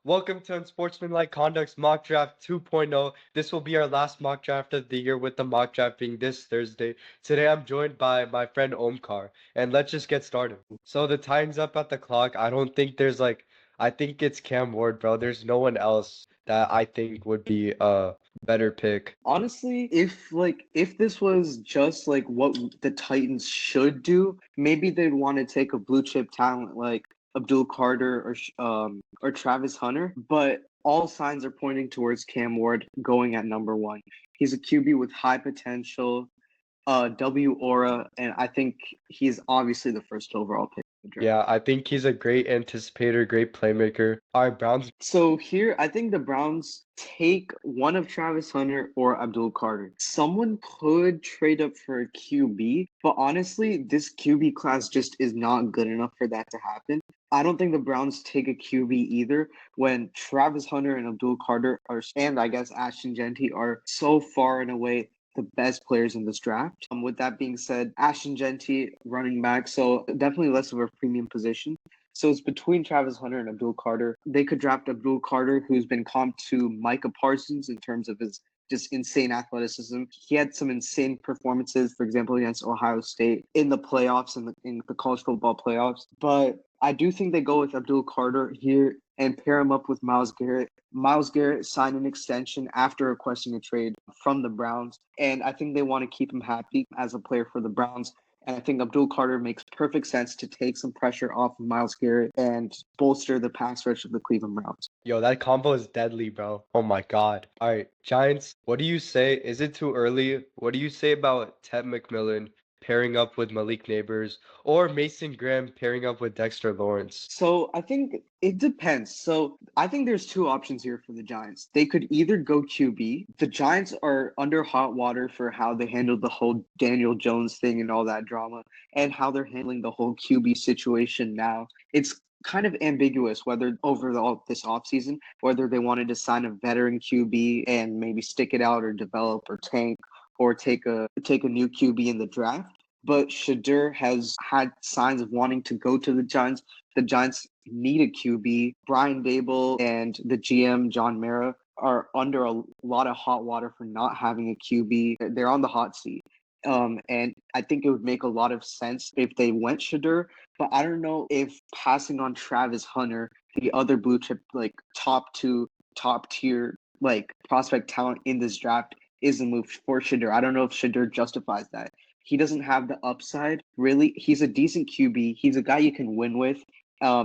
Welcome to Unsportsmanlike Conduct's Mock Draft 2.0. This will be our last mock draft of the year, with the mock draft being this Thursday. Today I'm joined by my friend Omkar, and let's just get started. So the time's up at the clock. I don't think there's I think it's Cam Ward, bro. There's no one else that I think would be a better pick. Honestly, if this was just like what the Titans should do, maybe they'd want to take a blue chip talent like Abdul Carter or Travis Hunter, but all signs are pointing towards Cam Ward going at number 1. He's a QB with high potential, W aura, and I think he's obviously the first overall pick in the draft. Yeah, I think he's a great anticipator, great playmaker. All right, Browns. So here, I think the Browns take one of Travis Hunter or Abdul Carter. Someone could trade up for a QB, but honestly, this QB class just is not good enough for that to happen. I don't think the Browns take a QB either when Travis Hunter and Abdul Carter and I guess Ashton Genty are so far and away the best players in this draft. With that being said, Ashton Genty, running back, so definitely less of a premium position. So it's between Travis Hunter and Abdul Carter. They could draft Abdul Carter, who's been comped to Micah Parsons in terms of his just insane athleticism. He had some insane performances, for example, against Ohio State in the playoffs and in the college football playoffs. But I do think they go with Abdul Carter here and pair him up with Myles Garrett. Myles Garrett signed an extension after requesting a trade from the Browns, and I think they want to keep him happy as a player for the Browns. And I think Abdul Carter makes perfect sense to take some pressure off of Myles Garrett and bolster the pass rush of the Cleveland Browns. Yo, that combo is deadly, bro. Oh my God. All right, Giants, what do you say? Is it too early? What do you say about Ted McMillan pairing up with Malik Neighbors, or Mason Graham pairing up with Dexter Lawrence? So I think it depends. So I think there's two options here for the Giants. They could either go QB. The Giants are under hot water for how they handled the whole Daniel Jones thing and all that drama, and how they're handling the whole QB situation now. It's kind of ambiguous whether this offseason, whether they wanted to sign a veteran QB and maybe stick it out or develop or tank or take a new QB in the draft. But Shadur has had signs of wanting to go to the Giants. The Giants need a QB. Brian Dable and the GM, John Mara, are under a lot of hot water for not having a QB. They're on the hot seat. And I think it would make a lot of sense if they went Shadur, but I don't know if passing on Travis Hunter, the other blue chip, like top tier, like prospect talent in this draft, is a move for Shadur. I don't know if Shadur justifies that. He doesn't have the upside, really. He's a decent QB. He's a guy you can win with,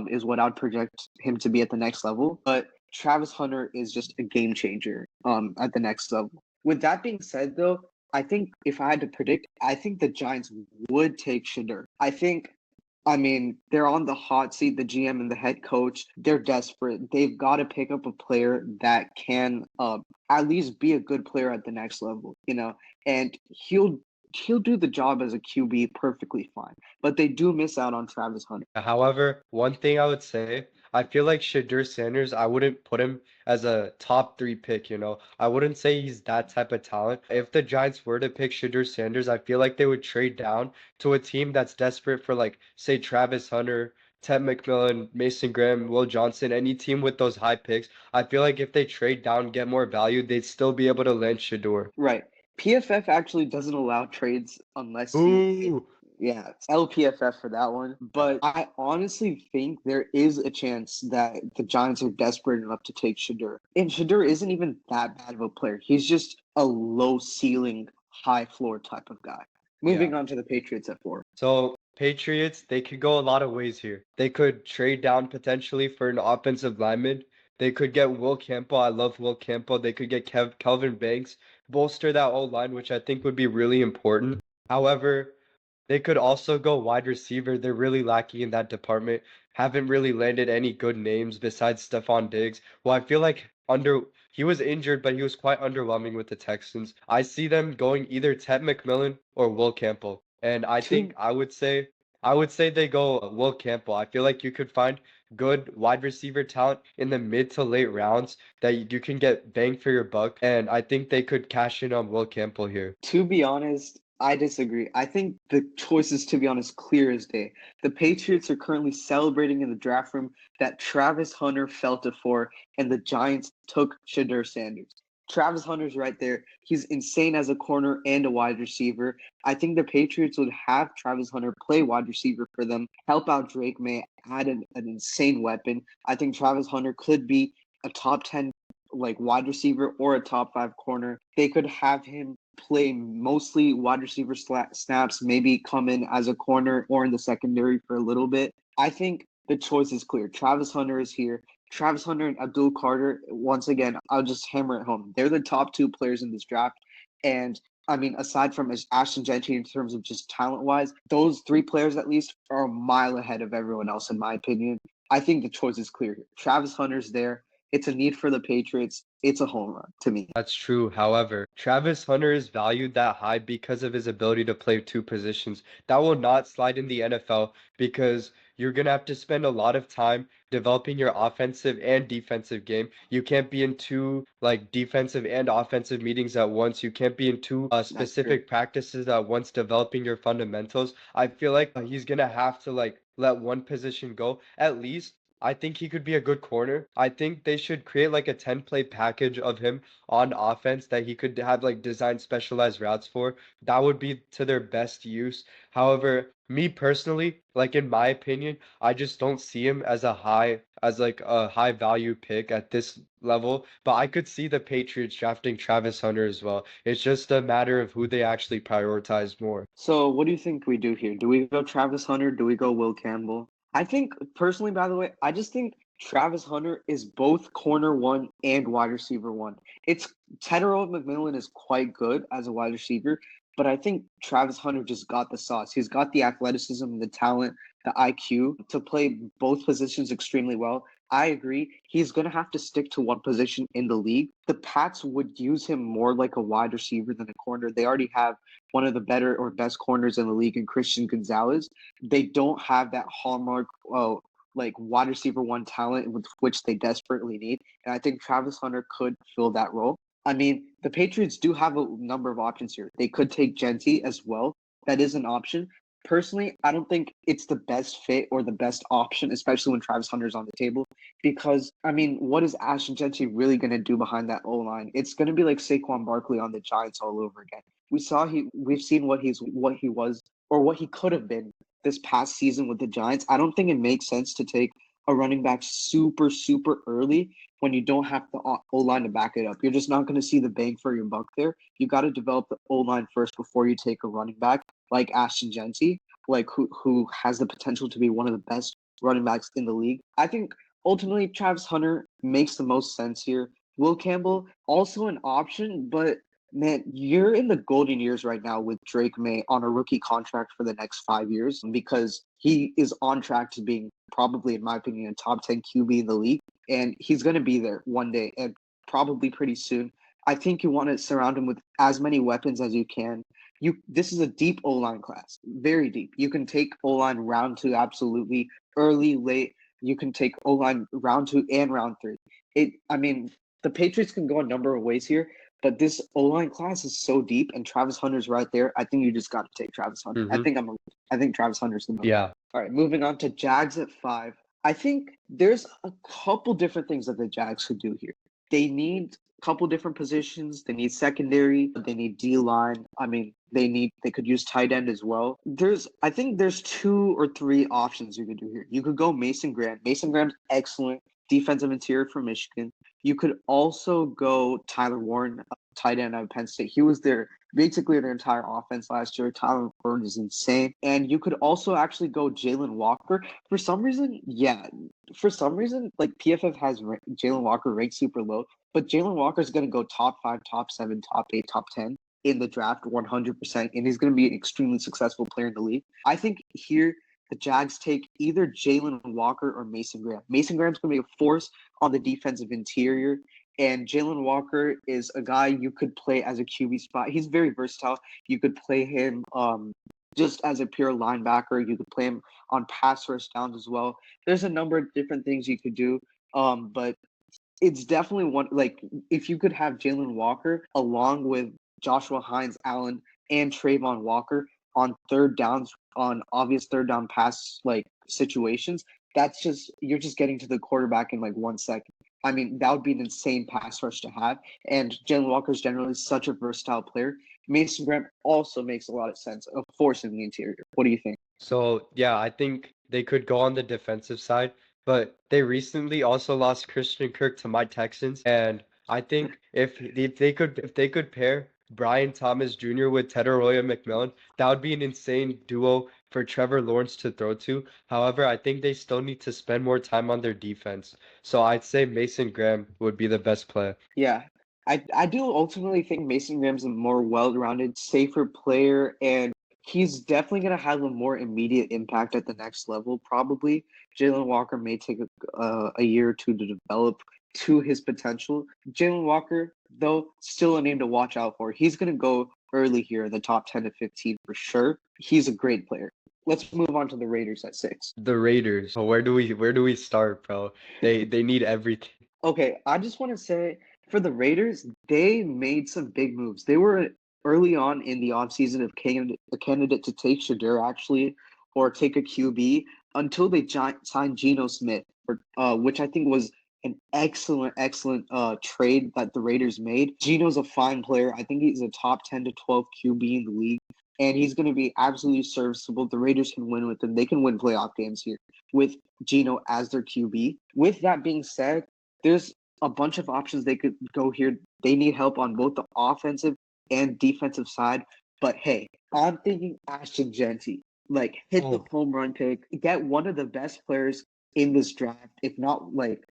is what I'd project him to be at the next level. But Travis Hunter is just a game changer at the next level. With that being said, though, I think if I had to predict, I think the Giants would take Shadur. I mean, they're on the hot seat, the GM and the head coach. They're desperate. They've got to pick up a player that can at least be a good player at the next level, and he'll do the job as a QB perfectly fine. But they do miss out on Travis Hunter. However, one thing I would say, I feel like Shadur Sanders, I wouldn't put him as a top 3 pick, you know. I wouldn't say he's that type of talent. If the Giants were to pick Shadur Sanders, I feel like they would trade down to a team that's desperate for, like, say, Travis Hunter, Ted McMillan, Mason Graham, Will Johnson, any team with those high picks. I feel like if they trade down, get more value, they'd still be able to land Shadur. Right. PFF actually doesn't allow trades unless Ooh. yeah, it's LPFF for that one. But I honestly think there is a chance that the Giants are desperate enough to take Shadur. And Shadur isn't even that bad of a player. He's just a low ceiling, high floor type of guy. Moving on to the Patriots at 4. So Patriots, they could go a lot of ways here. They could trade down potentially for an offensive lineman. They could get Will Campbell. I love Will Campbell. They could get Kelvin Banks, bolster that old line, which I think would be really important. However, they could also go wide receiver. They're really lacking in that department. Haven't really landed any good names besides Stephon Diggs. Well, I feel like he was injured, but he was quite underwhelming with the Texans. I see them going either Ted McMillan or Will Campbell. And I think I would say they go Will Campbell. I feel like you could find good wide receiver talent in the mid to late rounds that you can get bang for your buck. And I think they could cash in on Will Campbell here. To be honest, I disagree. I think the choice is, to be honest, clear as day. The Patriots are currently celebrating in the draft room that Travis Hunter fell to 4 and the Giants took Shadur Sanders. Travis Hunter's right there. He's insane as a corner and a wide receiver. I think the Patriots would have Travis Hunter play wide receiver for them, help out Drake May, add an insane weapon. I think Travis Hunter could be a top 10 like wide receiver or a top 5 corner. They could have him play mostly wide receiver snaps, maybe come in as a corner or in the secondary for a little bit. I think the choice is clear. Travis Hunter is here. Travis Hunter and Abdul Carter, once again, I'll just hammer it home. They're the top 2 players in this draft. And I mean, aside from Ashton Gentry in terms of just talent wise, those 3 players at least are a mile ahead of everyone else, in my opinion. I think the choice is clear here. Travis Hunter's there. It's a need for the Patriots. It's a home run to me. That's true. However, Travis Hunter is valued that high because of his ability to play 2 positions. That will not slide in the NFL because you're going to have to spend a lot of time developing your offensive and defensive game. You can't be in 2 like defensive and offensive meetings at once. You can't be in 2 That's true. specific practices at once developing your fundamentals. I feel like he's going to have to like let one position go at least. I think he could be a good corner. I think they should create like a 10 play package of him on offense that he could have like designed specialized routes for. That would be to their best use. However, me personally, like in my opinion, I just don't see him as like a high value pick at this level. But I could see the Patriots drafting Travis Hunter as well. It's just a matter of who they actually prioritize more. So, what do you think we do here? Do we go Travis Hunter? Do we go Will Campbell? I think personally, by the way, I just think Travis Hunter is both corner 1 and wide receiver 1. It's Tedero McMillan is quite good as a wide receiver, but I think Travis Hunter just got the sauce. He's got the athleticism, the talent, the IQ to play both positions extremely well. I agree. He's going to have to stick to one position in the league. The Pats would use him more like a wide receiver than a corner. They already have one of the better or best corners in the league in Christian Gonzalez. They don't have that hallmark, like wide receiver 1 talent with which they desperately need. And I think Travis Hunter could fill that role. I mean, the Patriots do have a number of options here. They could take Genty as well. That is an option. Personally, I don't think it's the best fit or the best option, especially when Travis Hunter's on the table. Because I mean, what is Ashton Gentry really going to do behind that O line? It's going to be like Saquon Barkley on the Giants all over again. We've seen what he was or what he could have been this past season with the Giants. I don't think it makes sense to take a running back super early when you don't have the O line to back it up. You're just not going to see the bang for your buck there. You got to develop the O line first before you take a running back like Ashton Gentry, like who has the potential to be one of the best running backs in the league. I think ultimately Travis Hunter makes the most sense here. Will Campbell also an option, but man, you're in the golden years right now with Drake May on a rookie contract for the next 5 years because he is on track to being probably, in my opinion, a top 10 QB in the league. And he's going to be there one day and probably pretty soon. I think you want to surround him with as many weapons as you can. This is a deep O-line class, very deep. You can take O-line round 2 absolutely, early, late. You can take O-line round 2 and round 3. The Patriots can go a number of ways here, but this O-line class is so deep, and Travis Hunter's right there. I think you just got to take Travis Hunter. Hmm. I think Travis Hunter's the most. Yeah. All right, moving on to Jags at 5. I think there's a couple different things that the Jags could do here. They need a couple different positions. They need secondary. They need D-line. I mean, they could use tight end as well. I think there's 2 or 3 options you could do here. You could go Mason Graham. Mason Graham's excellent defensive interior for Michigan. You could also go Tyler Warren, tight end out of Penn State. He was basically their entire offense last year. Tyler Warren is insane. And you could also actually go Jalen Walker. For some reason, like PFF has Jalen Walker ranked super low, but Jalen Walker is going to go top 5, top 7, top 8, top 10 in the draft 100%, and he's going to be an extremely successful player in the league. I think here the Jags take either Jalen Walker or Mason Graham. Mason Graham's going to be a force on the defensive interior, and Jalen Walker is a guy you could play as a QB spot. He's very versatile. You could play him just as a pure linebacker. You could play him on pass rush downs as well. There's a number of different things you could do, but it's definitely one, like, if you could have Jalen Walker along with Joshua Hines, Allen, and Trayvon Walker on third downs, on obvious third down pass like situations, that's just you're just getting to the quarterback in like 1 second. I mean, that would be an insane pass rush to have. And Jalen Walker is generally such a versatile player. Mason Graham also makes a lot of sense of forcing the interior. What do you think? So yeah, I think they could go on the defensive side, but they recently also lost Christian Kirk to my Texans, and I think if they could pair Brian Thomas Jr. with Tedoroya McMillan, that would be an insane duo for Trevor Lawrence to throw to. However, I think they still need to spend more time on their defense. So I'd say Mason Graham would be the best play. Yeah. I do ultimately think Mason Graham's a more well-rounded, safer player, and he's definitely going to have a more immediate impact at the next level, probably. Jalen Walker may take a year or two to develop to his potential. Jalen Walker, though, still a name to watch out for. He's going to go early here in the top 10 to 15 for sure. He's a great player. Let's move on to the Raiders at 6. The Raiders. Oh, where do we start, bro? They need everything. Okay, I just want to say for the Raiders, they made some big moves. They were early on in the offseason a candidate to take Shadur actually, or take a QB until they signed Geno Smith, which I think was an excellent trade that the Raiders made. Geno's a fine player. I think he's a top 10 to 12 QB in the league, and he's going to be absolutely serviceable. The Raiders can win with him. They can win playoff games here with Geno as their QB. With that being said, there's a bunch of options they could go here. They need help on both the offensive and defensive side. But hey, I'm thinking Ashton Genty. Like, hit the Oh, home run pick, get one of the best players in this draft, if not like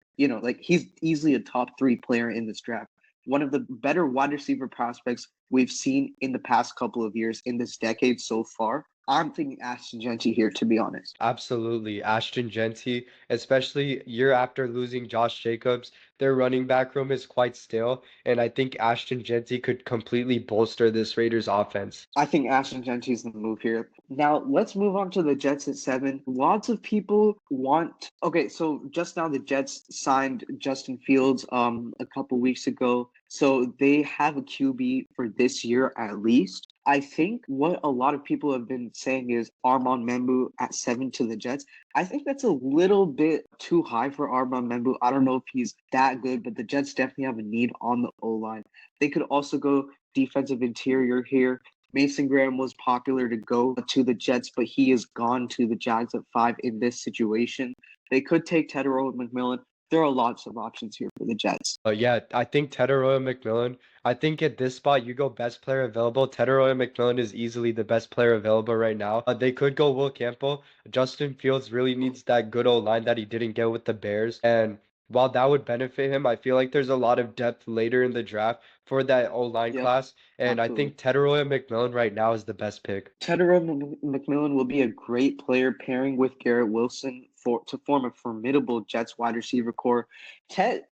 he's easily a top three player in this draft. One of the better wide receiver prospects we've seen in the past couple of years in this decade so far. I'm thinking Ashton Genty here, to be honest. absolutely. Ashton Genty, especially year after losing Josh Jacobs, their running back room is quite stale, and I think Ashton Genty could completely bolster this Raiders offense. I think Ashton Genty's the move here. Now let's move on to the Jets at 7. Lots of people want. Okay, so just now the Jets signed Justin Fields a couple weeks ago, so they have a QB for this year at least. I think what a lot of people have been saying is Armand Membu at 7 to the Jets. I think that's a little bit too high for Armand Membu. I don't know if he's that good, but the Jets definitely have a need on the O line. They could also go defensive interior here. Mason Graham was popular to go to the Jets, but he has gone to the Jags at 5 in this situation. They could take Tedorow McMillan. There are lots of options here for the Jets. Yeah, I think Tedoroya McMillan. I think at this spot you go best player available. Tedoroya McMillan is easily the best player available right now. They could go Will Campbell. Justin Fields really needs that good old line that he didn't get with the Bears. And while that would benefit him, I feel like there's a lot of depth later in the draft for that O line Yep, class. And I absolutely. think Tedoroya McMillan right now is the best pick. McMillan will be a great player pairing with Garrett Wilson to form a formidable Jets wide receiver core. Ted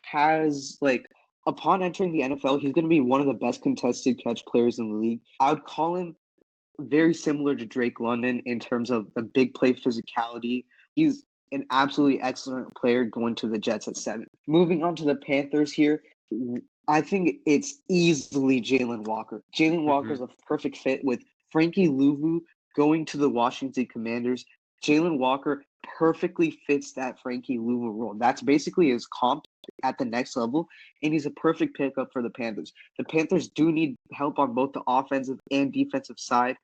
has upon entering the NFL, he's going to be one of the best contested catch players in the league. I would call him very similar to Drake London in terms of the big play physicality. He's an absolutely excellent player going to the Jets at 7. Moving on to the Panthers here, I think it's easily Jalen Walker. Jalen Walker Hmm. is a perfect fit with Frankie Louvu going to the Washington Commanders. Jalen Walker perfectly fits that Frankie Louvu role. That's basically his comp at the next level, and he's a perfect pickup for the Panthers. The Panthers do need help on both the offensive and defensive side.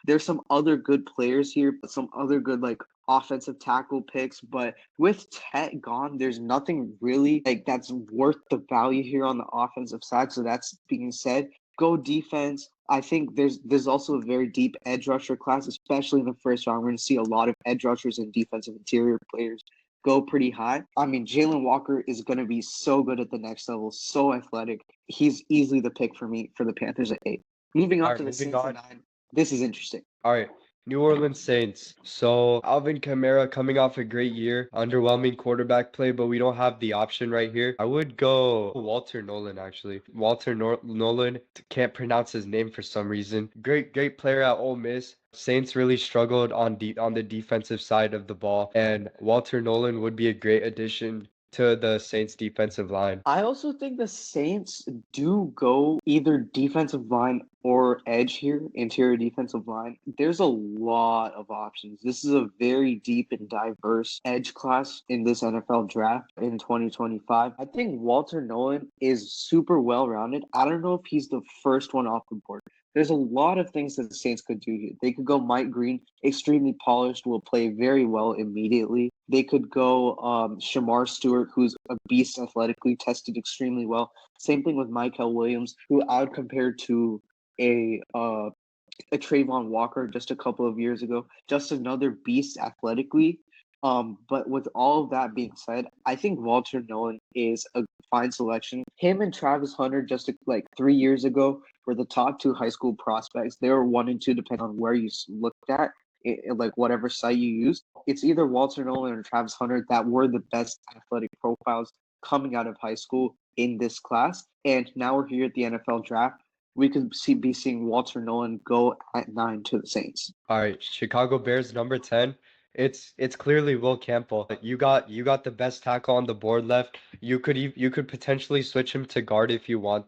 There's some other good players here, but some other good offensive tackle picks. But with Tet gone, there's nothing really that's worth the value here on the offensive side. So that's being said, go defense. I think there's also a very deep edge rusher class, especially in the first round. We're going to see a lot of edge rushers and defensive interior players go pretty high. I mean, Jalen Walker is going to be so good at the next level, so athletic. He's easily the pick for me for the Panthers at 8. Moving All on right, to the moving Saints at on. 9. This is interesting. All right. New Orleans Saints. So Alvin Kamara coming off a great year, underwhelming quarterback play, but we don't have the option right here. I would go Walter Nolan actually. Nolan, can't pronounce his name for some reason. Great player at Ole Miss. Saints really struggled on the defensive side of the ball, and Walter Nolan would be a great addition to the Saints defensive line. I also think the Saints do go either defensive line or edge here, interior defensive line. There's a lot of options. This is a very deep and diverse edge class in this NFL draft in 2025. I think Walter Nolan is super well rounded. I don't know if he's the first one off the board. There's a lot of things that the Saints could do here. They could go Mike Green, extremely polished, will play very well immediately. They could go Shamar Stewart, who's a beast athletically, tested extremely well. Same thing with Michael Williams, who I would compare to a Trayvon Walker just a couple of years ago. Just another beast athletically. But with all of that being said, I think Walter Nolan is a fine selection. Him and Travis Hunter just like 3 years ago were the top two high school prospects. They were 1 and 2, depending on where you looked at, like whatever site you used. It's either Walter Nolan or Travis Hunter that were the best athletic profiles coming out of high school in this class. And now we're here at the NFL draft. We could be seeing Walter Nolan go at 9 to the Saints. All right, Chicago Bears number 10. It's clearly Will Campbell. You got the best tackle on the board left. You could potentially switch him to guard if you want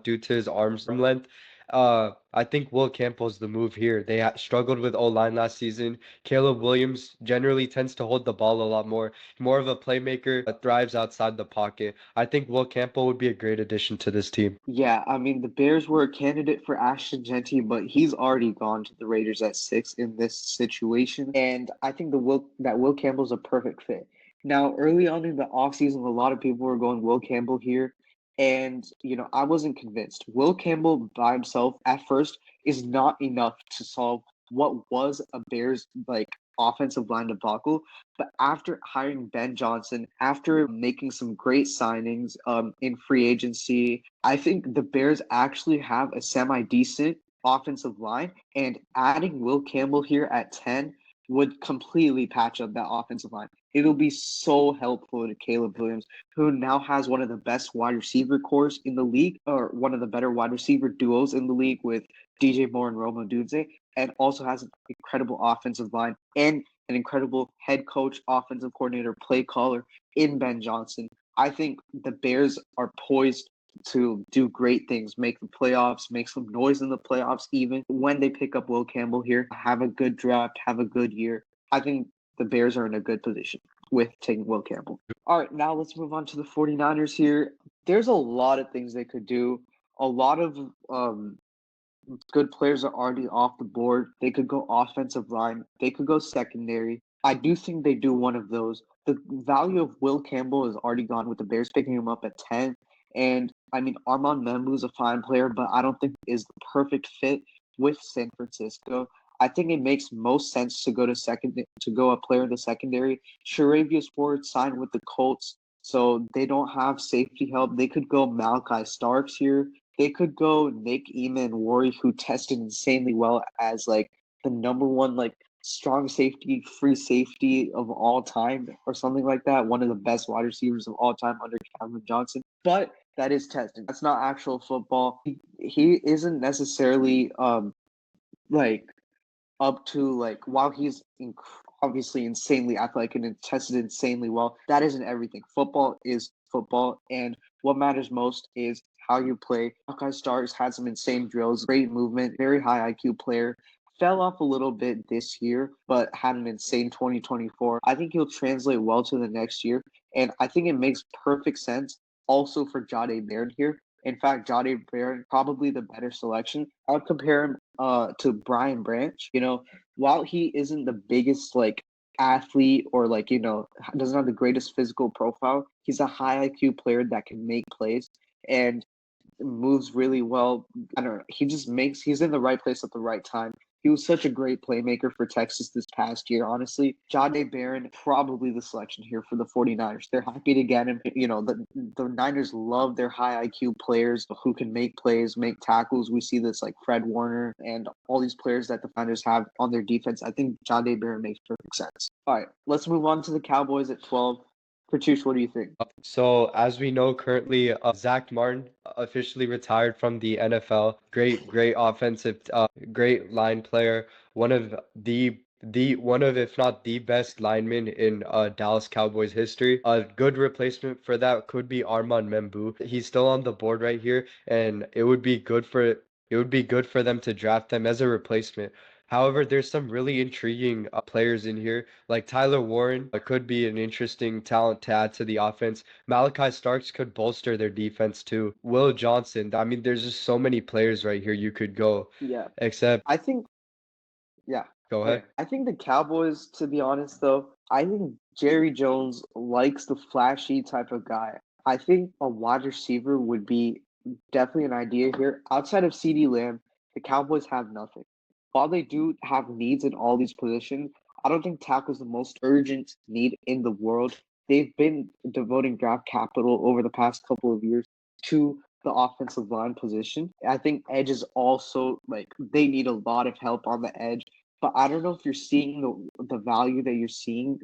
due to his arm length. I think Will Campbell's the move here. They struggled with O-line last season. Caleb Williams generally tends to hold the ball a lot more of a playmaker, thrives outside the pocket. I think Will Campbell would be a great addition to this team. Yeah, I mean the Bears were a candidate for Ashton Genty, but he's already gone to the Raiders at 6 in this situation. And I think Will Campbell's a perfect fit. Now, early on in the offseason, a lot of people were going Will Campbell here. And, I wasn't convinced. Will Campbell by himself at first is not enough to solve what was a Bears like offensive line debacle. But after hiring Ben Johnson, after making some great signings in free agency, I think the Bears actually have a semi-decent offensive line, and adding Will Campbell here at 10 would completely patch up that offensive line. It'll be so helpful to Caleb Williams, who now has one of the best wide receiver corps in the league, or one of the better wide receiver duos in the league with DJ Moore and Roma Dunze, and also has an incredible offensive line and an incredible head coach, offensive coordinator, play caller in Ben Johnson. I think the Bears are poised to do great things, make the playoffs, make some noise in the playoffs, even when they pick up Will Campbell here, have a good draft, have a good year. I think the Bears are in a good position with taking Will Campbell. All right, now let's move on to the 49ers here. There's a lot of things they could do. A lot of good players are already off the board. They could go offensive line. They could go secondary. I do think they do one of those. The value of Will Campbell is already gone with the Bears picking him up at 10. And I mean, Armand Membu is a fine player, but I don't think is the perfect fit with San Francisco. I think it makes most sense to go a player in the secondary. Sharavius Ford signed with the Colts, so they don't have safety help. They could go Malachi Starks here. They could go Nick Eamon-Wari, who tested insanely well as like the number one like strong safety, free safety of all time, or something like that. One of the best wide receivers of all time under Calvin Johnson. But that is testing. That's not actual football. He isn't necessarily like up to like while he's obviously insanely athletic and tested insanely well. That isn't everything. Football is football, and what matters most is how you play. Hawkeye Stars had some insane drills, great movement, very high IQ player. Fell off a little bit this year, but had an insane 2024. I think he'll translate well to the next year, and I think it makes perfect sense also for Jahdae Barron here. In fact, Jahdae Barron probably the better selection. I would compare him to Brian Branch. While he isn't the biggest like athlete or like doesn't have the greatest physical profile, he's a high IQ player that can make plays and moves really well. I don't know. He's in the right place at the right time. He was such a great playmaker for Texas this past year, honestly. Jahdae Barron, probably the selection here for the 49ers. They're happy to get him. The Niners love their high IQ players who can make plays, make tackles. We see this like Fred Warner and all these players that the Niners have on their defense. I think Jahdae Barron makes perfect sense. All right, let's move on to the Cowboys at 12. Pratush, what do you think? So as we know currently, Zach Martin officially retired from the NFL. Great offensive, great line player. One of the the one of, if not the best lineman in Dallas Cowboys history. A good replacement for that could be Armand Membu. He's still on the board right here, and it would be good for them to draft them as a replacement. However, there's some really intriguing players in here, like Tyler Warren could be an interesting talent to add to the offense. Malachi Starks could bolster their defense too. Will Johnson, I mean, there's just so many players right here you could go. Yeah. Except, I think Yeah. go Okay. ahead. I think the Cowboys, to be honest, though, I think Jerry Jones likes the flashy type of guy. I think a wide receiver would be definitely an idea here. Outside of CD Lamb, the Cowboys have nothing. While they do have needs in all these positions, I don't think tackle is the most urgent need in the world. They've been devoting draft capital over the past couple of years to the offensive line position. I think edge is also like they need a lot of help on the edge. But I don't know if you're seeing the value that you're seeing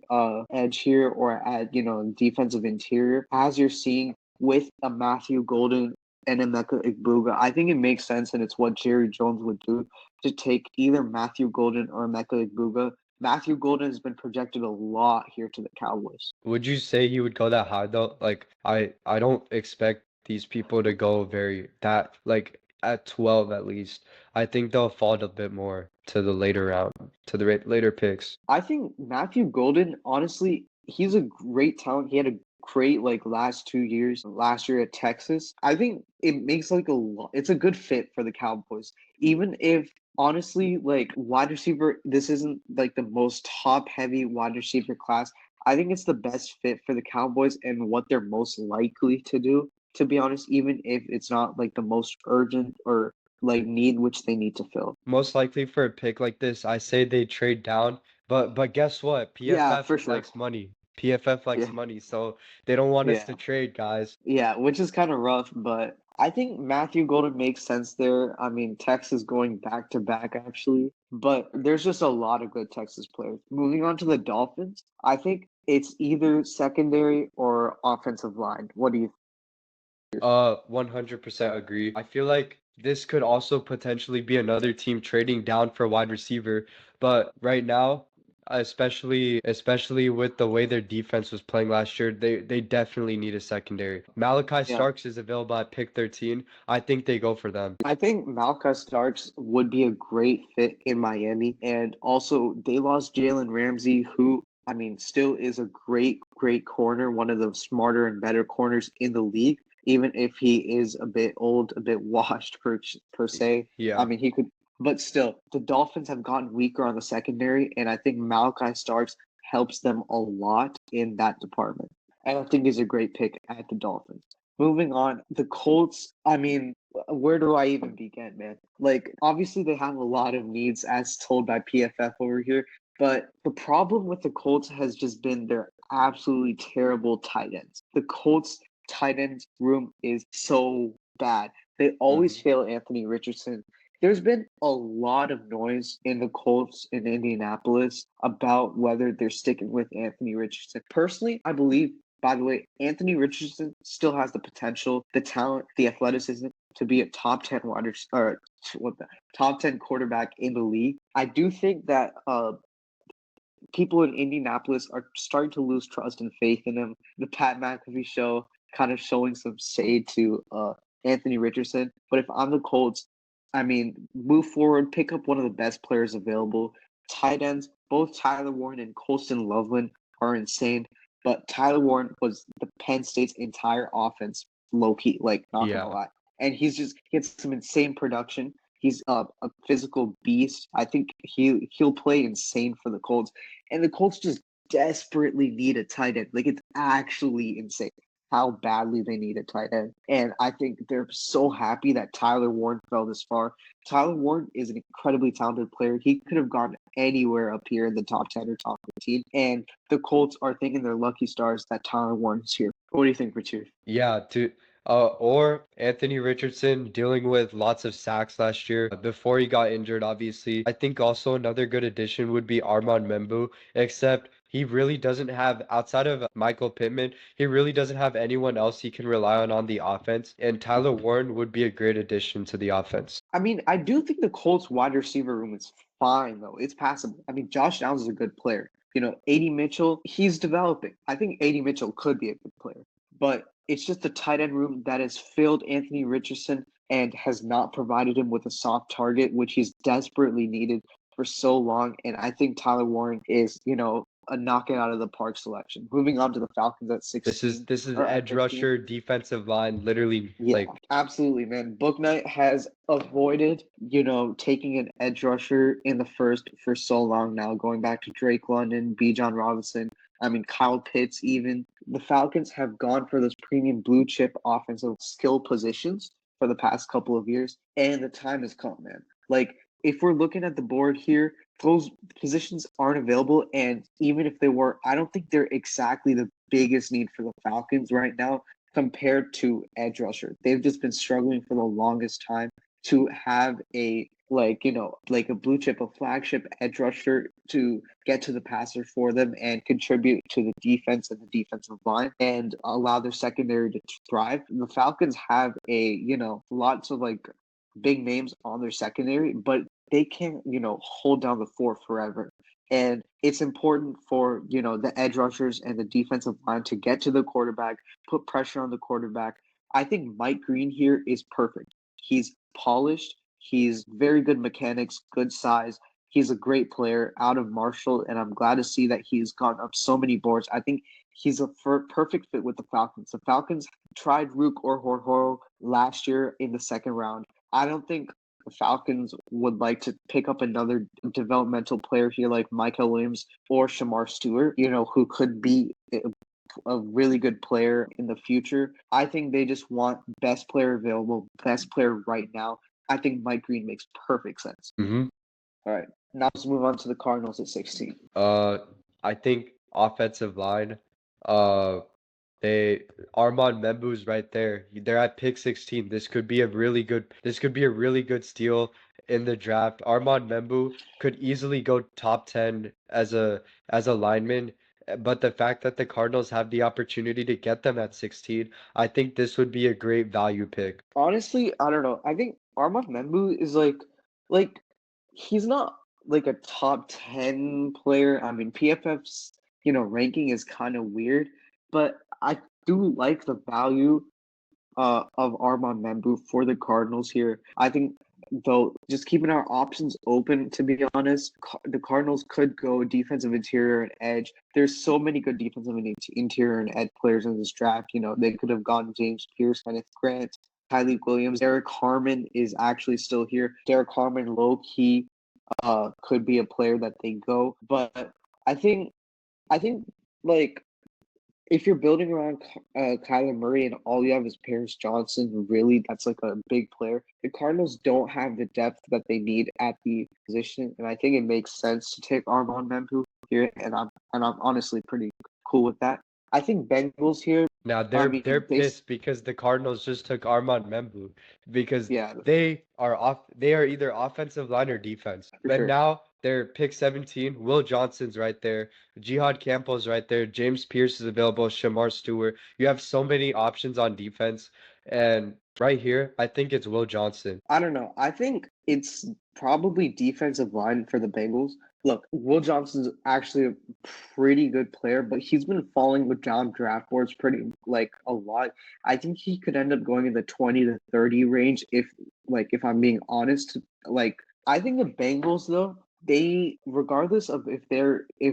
edge here or at defensive interior as you're seeing with a Matthew Golden and Emeka Igbuga. I think it makes sense and it's what Jerry Jones would do to take either Matthew Golden or Emeka Igbuga. Matthew Golden has been projected a lot here to the Cowboys. Would you say he would go that high though? Like I don't expect these people to go very that like at 12 at least. I think they'll fall a bit more to the later round, to the later picks. I think Matthew Golden, honestly, he's a great talent. He had a great last 2 years, last year at Texas. I think it makes like a lot. It's a good fit for the Cowboys, even if honestly, like wide receiver, this isn't like the most top heavy wide receiver class. I think it's the best fit for the Cowboys and what they're most likely to do. To be honest, even if it's not like the most urgent or like need which they need to fill. Most likely for a pick like this, I say they trade down, but guess what? Yeah, PFF for sure. likes money. PFF likes Yeah, money, so they don't want us to yeah. trade, guys. Yeah, which is kind of rough, but I think Matthew Golden makes sense there. I mean, Texas going back to back actually, but there's just a lot of good Texas players. Moving on to the Dolphins, I think it's either secondary or offensive line. What do you 100% agree. I feel like this could also potentially be another team trading down for wide receiver, but right now, especially with the way their defense was playing last year, they definitely need a secondary. Malachi Yeah. Starks is available at pick 13. I think they go for them. I think Malcolm Starks would be a great fit in Miami. And also, they lost Jalen Ramsey, who, I mean, still is a great, great corner, one of the smarter and better corners in the league, even if he is a bit old, a bit washed per se. I Yeah. mean, he could, but still, the Dolphins have gotten weaker on the secondary. And I think Malachi Starks helps them a lot in that department. And I think he's a great pick at the Dolphins. Moving on, the Colts, I mean, where do I even begin, man? Like, obviously, they have a lot of needs as told by PFF over here, but the problem with the Colts has just been their absolutely terrible tight ends. The Colts tight ends room is so bad. They always Mhm. fail Anthony Richardson. There's been a lot of noise in the Colts in Indianapolis about whether they're sticking with Anthony Richardson. Personally, I believe, by the way, Anthony Richardson still has the potential, the talent, the athleticism to be a top 10 or what the top 10 quarterback in the league. I do think that people in Indianapolis are starting to lose trust and faith in him. The Pat McAfee show kind of showing some shade to Anthony Richardson. But if I'm the Colts, I mean, move forward, pick up one of the best players available. Tight ends, both Tyler Warren and Colston Loveland are insane. But Tyler Warren was the Penn State's entire offense, low key, like not gonna Yeah. lie. And he has some insane production. He's a physical beast. I think he'll play insane for the Colts, and the Colts just desperately need a tight end. Like it's actually insane how badly they need a tight end. And I think they're so happy that Tyler Warren fell this far. Tyler Warren is an incredibly talented player. He could have gone anywhere up here in the top 10 or top 15. And the Colts are thinking they're lucky stars that Tyler Warren is here. What do you think, Richard? Yeah, or Anthony Richardson dealing with lots of sacks last year before he got injured, obviously. I think also another good addition would be Armand Membu, except he really doesn't have, outside of Michael Pittman, he really doesn't have anyone else he can rely on the offense. And Tyler Warren would be a great addition to the offense. I mean, I do think the Colts wide receiver room is fine though. It's passable. I mean, Josh Downs is a good player. AD Mitchell, he's developing. I think AD Mitchell could be a good player, but it's just the tight end room that has failed Anthony Richardson and has not provided him with a soft target, which he's desperately needed for so long. And I think Tyler Warren is, a knockout out of the park selection. Moving on to the Falcons at 16. This is Or at edge 15. rusher, defensive line, literally Yeah, like absolutely, man. Booknight has avoided, taking an edge rusher in the first for so long now, going back to Drake London, B. John Robinson, I mean, Kyle Pitts even. The Falcons have gone for those premium blue chip offensive skill positions for the past couple of years, and the time has come, man. Like, if we're looking at the board here, those positions aren't available, and even if they were, I don't think they're exactly the biggest need for the Falcons right now compared to edge rusher. They've just been struggling for the longest time to have a like a blue chip, a flagship edge rusher to get to the passer for them and contribute to the defense and the defensive line and allow their secondary to thrive. The Falcons have lots of big names on their secondary, but they can't, hold down the fort forever. And it's important for, the edge rushers and the defensive line to get to the quarterback, put pressure on the quarterback. I think Mike Green here is perfect. He's polished. He's very good mechanics, good size. He's a great player out of Marshall, and I'm glad to see that he's gone up so many boards. I think he's a perfect fit with the Falcons. The Falcons tried Rook or Horhoro last year in the second round. I don't think the Falcons would like to pick up another developmental player here like Michael Williams or Shamar Stewart, who could be a really good player in the future. I think they just want best player available, best player right now. I think Mike Green makes perfect sense. mhm. All right, now let's move on to the Cardinals at 16. I think offensive line, uh, they Armand Membu's right there. They're at pick 16. This could be a really good steal in the draft. Armand Membu could easily go top 10 as a lineman, but the fact that the Cardinals have the opportunity to get them at 16, I think this would be a great value pick. Honestly, I don't know. I think Armand Membu is like he's not like a top 10 player. I mean, PFF's, ranking is kind of weird, but I do like the value of Armand Membu for the Cardinals here. I think though just keeping our options open, to be honest, the Cardinals could go defensive interior and edge. There's so many good defensive and interior and edge players in this draft. They could have gone James Pierce, Kenneth Grant, Tylee Williams. Derek Harmon is actually still here. Derek Harmon, low key, could be a player that they go. But I think like if you're building around Kyler Murray and all you have is Paris Johnson, really, that's like a big player. The Cardinals don't have the depth that they need at the position, and I think it makes sense to take Armand Memphis here, and I'm honestly pretty cool with that. I think Bengals here. Now I they're mean, pissed because the Cardinals just took Armand Membu because yeah, they are either offensive line or defense. for But sure. now they're pick 17. Will Johnson's right there. Jihad Campbell's right there. James Pierce is available. Shamar Stewart. You have so many options on defense. And right here, I think it's Will Johnson. I don't know. I think it's probably defensive line for the Bengals. Look, Will Johnson's actually a pretty good player, but he's been falling with down draft boards pretty a lot. I think he could end up going in the 20 to 30 range if I'm being honest. I think the Bengals though, they regardless of if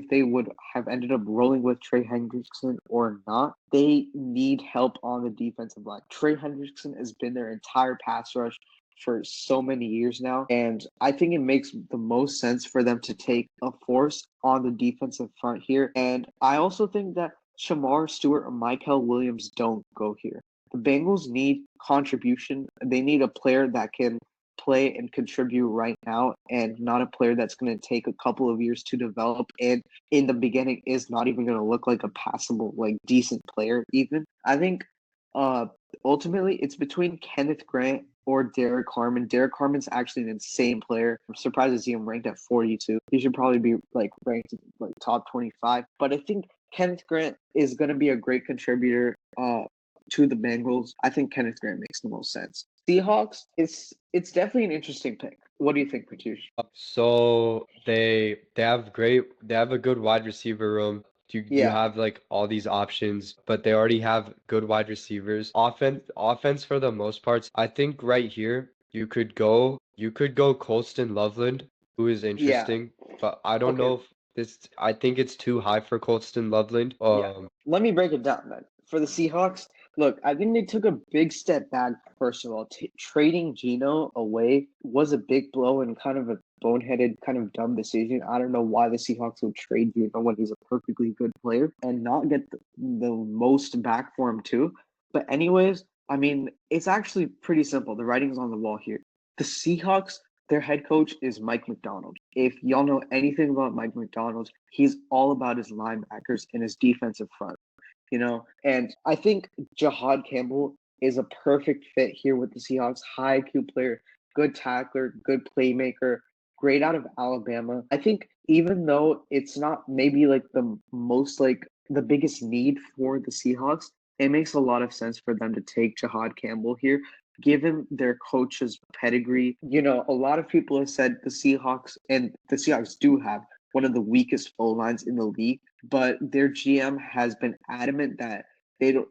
they would have ended up rolling with Trey Hendrickson or not, they need help on the defensive line. Trey Hendrickson has been their entire pass rush for so many years now. And I think it makes the most sense for them to take a force on the defensive front here. And I also think that Shamar Stewart or Michael Williams don't go here. The Bengals need contribution. They need a player that can play and contribute right now and not a player that's going to take a couple of years to develop and in the beginning is not even going to look like a passable decent player even. I think uh ultimately it's between Kenneth Grant or Derek Harmon. Derek Harmon's actually an insane player. I'm surprised to see him ranked at 42. He should probably be like ranked like top 25. But I think Kenneth Grant is going to be a great contributor to the Bengals. I think Kenneth Grant makes the most sense. Seahawks, it's definitely an interesting pick. What do you think, Pratush? So they have a good wide receiver room. You Yeah, have like all these options, but they already have good wide receivers. Offense for the most parts. I think right here you could go Colston Loveland, who is yeah. interesting, but I don't Okay, know if I think it's too high for Colston Loveland. yeah. Let me break it down then. For the Seahawks, look, I think they took a big step back. First of all, trading Geno away was a big blow and kind of a boneheaded, kind of dumb decision. I don't know why the Seahawks would trade Geno when he's a perfectly good player and not get the most back for him too. But anyways, I mean, it's actually pretty simple. The writing's on the wall here. The Seahawks, their head coach is Mike Macdonald. If y'all know anything about Mike Macdonald, he's all about his linebackers and his defensive front. And I think Jahad Campbell is a perfect fit here with the Seahawks. High IQ player, good tackler, good playmaker, great out of Alabama. I think even though it's not maybe like the most like the biggest need for the Seahawks, it makes a lot of sense for them to take Jahad Campbell here, given their coach's pedigree. A lot of people have said the Seahawks do have one of the weakest O lines in the league, but their GM has been adamant that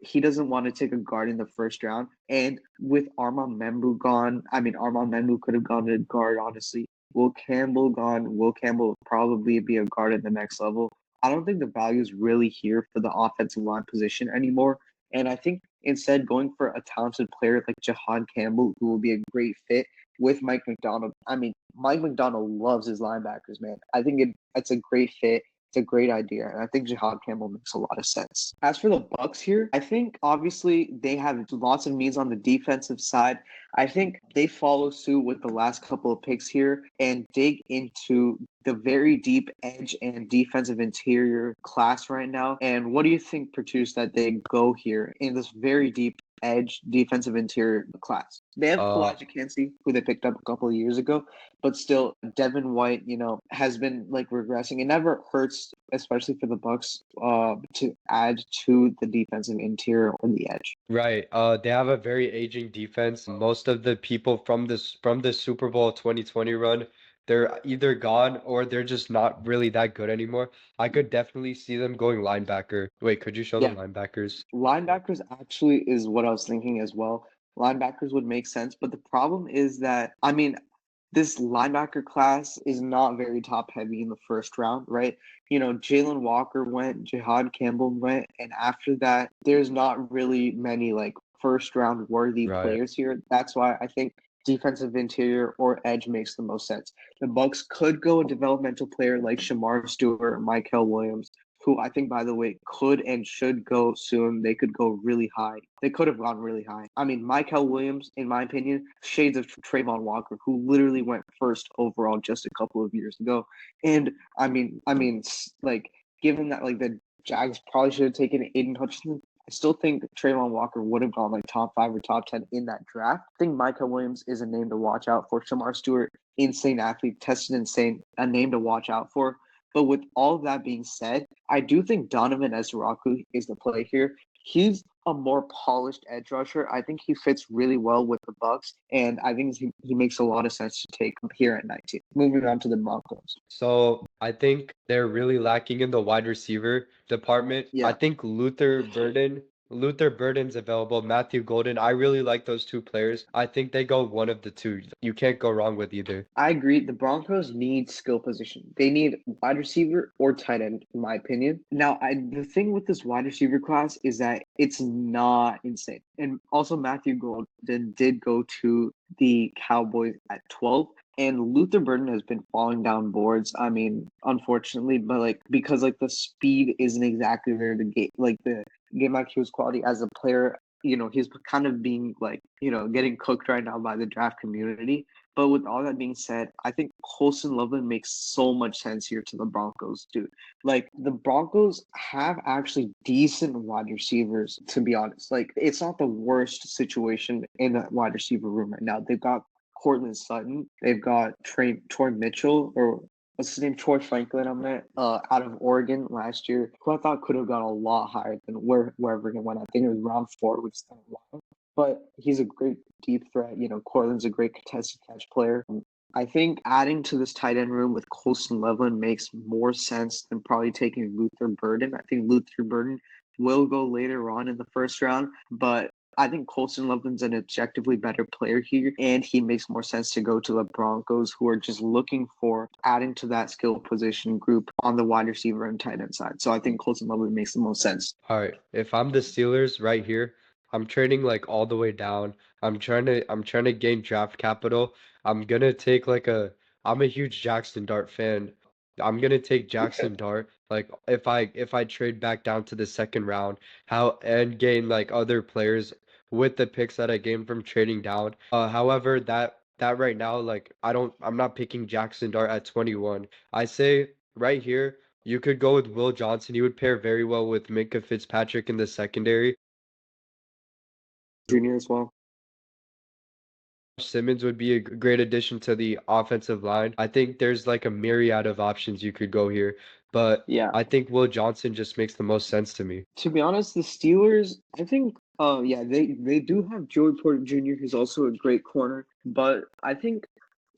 he doesn't want to take a guard in the first round. And with Armand Membu gone, I mean Armand Membu could have gone to guard, honestly. Will Campbell gone, Will Campbell will probably be a guard at the next level. I don't think the value is really here for the offensive line position anymore. And I think instead going for a talented player like Jahad Campbell, who will be a great fit with Mike Macdonald. I mean, Mike Macdonald loves his linebackers, man. I think it's a great fit. It's a great idea, and I think Jahad Campbell makes a lot of sense. As for the Bucks here, I think obviously they have lots of needs on the defensive side. I think they follow suit with the last couple of picks here and dig into the very deep edge and defensive interior class right now. And what do you think, Pertus, that they go here in this very deep edge defensive interior class? They have Uh, Kalijah Kancey, who they picked up a couple of years ago, but still Devin White, has been like regressing. It never hurts, especially for the Bucks, to add to the defensive interior or the edge. right. They have a very aging defense. Most of the people from the Super Bowl 2020 run, they're either gone or they're just not really that good anymore. I could definitely see them going linebacker. Wait, could you show the Yeah, linebackers? linebackers actually is what I was thinking as well. Linebackers would make sense, but the problem is that I mean, this linebacker class is not very top heavy in the first round, right? Jalen Walker went, Jihad Campbell went, and after that, there's not really many like first round worthy Right. players here. That's why I think defensive interior or edge makes the most sense. The Bucks could go a developmental player like Shamar Stewart or Michael Williams, who I think, by the way, could and should go soon. They could go really high. They could have gone really high. I mean, Michael Williams, in my opinion, shades of Trayvon Walker, who literally went first overall just a couple of years ago. And like, given that like the Jags probably should have taken Aiden Hutchinson, I still think Trayvon Walker would have gone like top 5 or top 10 in that draft. I think Michael Williams is a name to watch out for. Shamar Stewart, insane athlete, tested insane, a name to watch out for. But with all of that being said, I do think Donovan Ezraku is the play here. He's a more polished edge rusher. I think he fits really well with the Bucks, and I think he makes a lot of sense to take him here at 19. Moving on to the Broncos. So I think they're really lacking in the wide receiver department. I Yeah, think Luther Burden's available, Matthew Golden. I really like those two players. I think they go one of the two. You can't go wrong with either. I agree. The Broncos need skill position. They need wide receiver or tight end, in my opinion. Now, the thing with this wide receiver class is that it's not insane. And also, Matthew Golden did go to the Cowboys at 12. And Luther Burden has been falling down boards. I mean, unfortunately, but like because like the speed isn't exactly there to get like the game IQ's quality as a player he's kind of being like, getting cooked right now by the draft community. But with all that being said, I think Colson Loveland makes so much sense here to the Broncos, dude. Like the Broncos have actually decent wide receivers, to be honest. Like it's not the worst situation in the wide receiver room right now. They've got Cortland Sutton, they've got Troy Mitchell, or what's his name, Troy Franklin, out of Oregon last year, who I thought could have gone a lot higher than wherever he went. I think it was round 4, which is kind of wild. But he's a great deep threat. Cortland's a great contested catch player. I think adding to this tight end room with Colston Loveland makes more sense than probably taking Luther Burden. I think Luther Burden will go later on in the first round, but I think Colston Loveland's an objectively better player here, and he makes more sense to go to the Broncos, who are just looking for adding to that skill position group on the wide receiver and tight end side. So I think Colston Loveland makes the most sense. All right, if I'm the Steelers right here, I'm trading like all the way down. I'm trying to gain draft capital. I'm gonna take I'm a huge Jackson Dart fan. I'm gonna take Jackson Dart. Like if I trade back down to the second round, how and gain like other players with the picks that I gained from trading down. However, that right now, like I'm not picking Jackson Dart at 21. I say right here. You could go with Will Johnson. He would pair very well with Minka Fitzpatrick in the secondary. Junior as well. Simmons would be a great addition to the offensive line. I think there's like a myriad of options you could go here, but Yeah. I think Will Johnson just makes the most sense to me. To be honest, the Steelers, I think, yeah, they do have Joey Porter Jr., who's also a great corner, but I think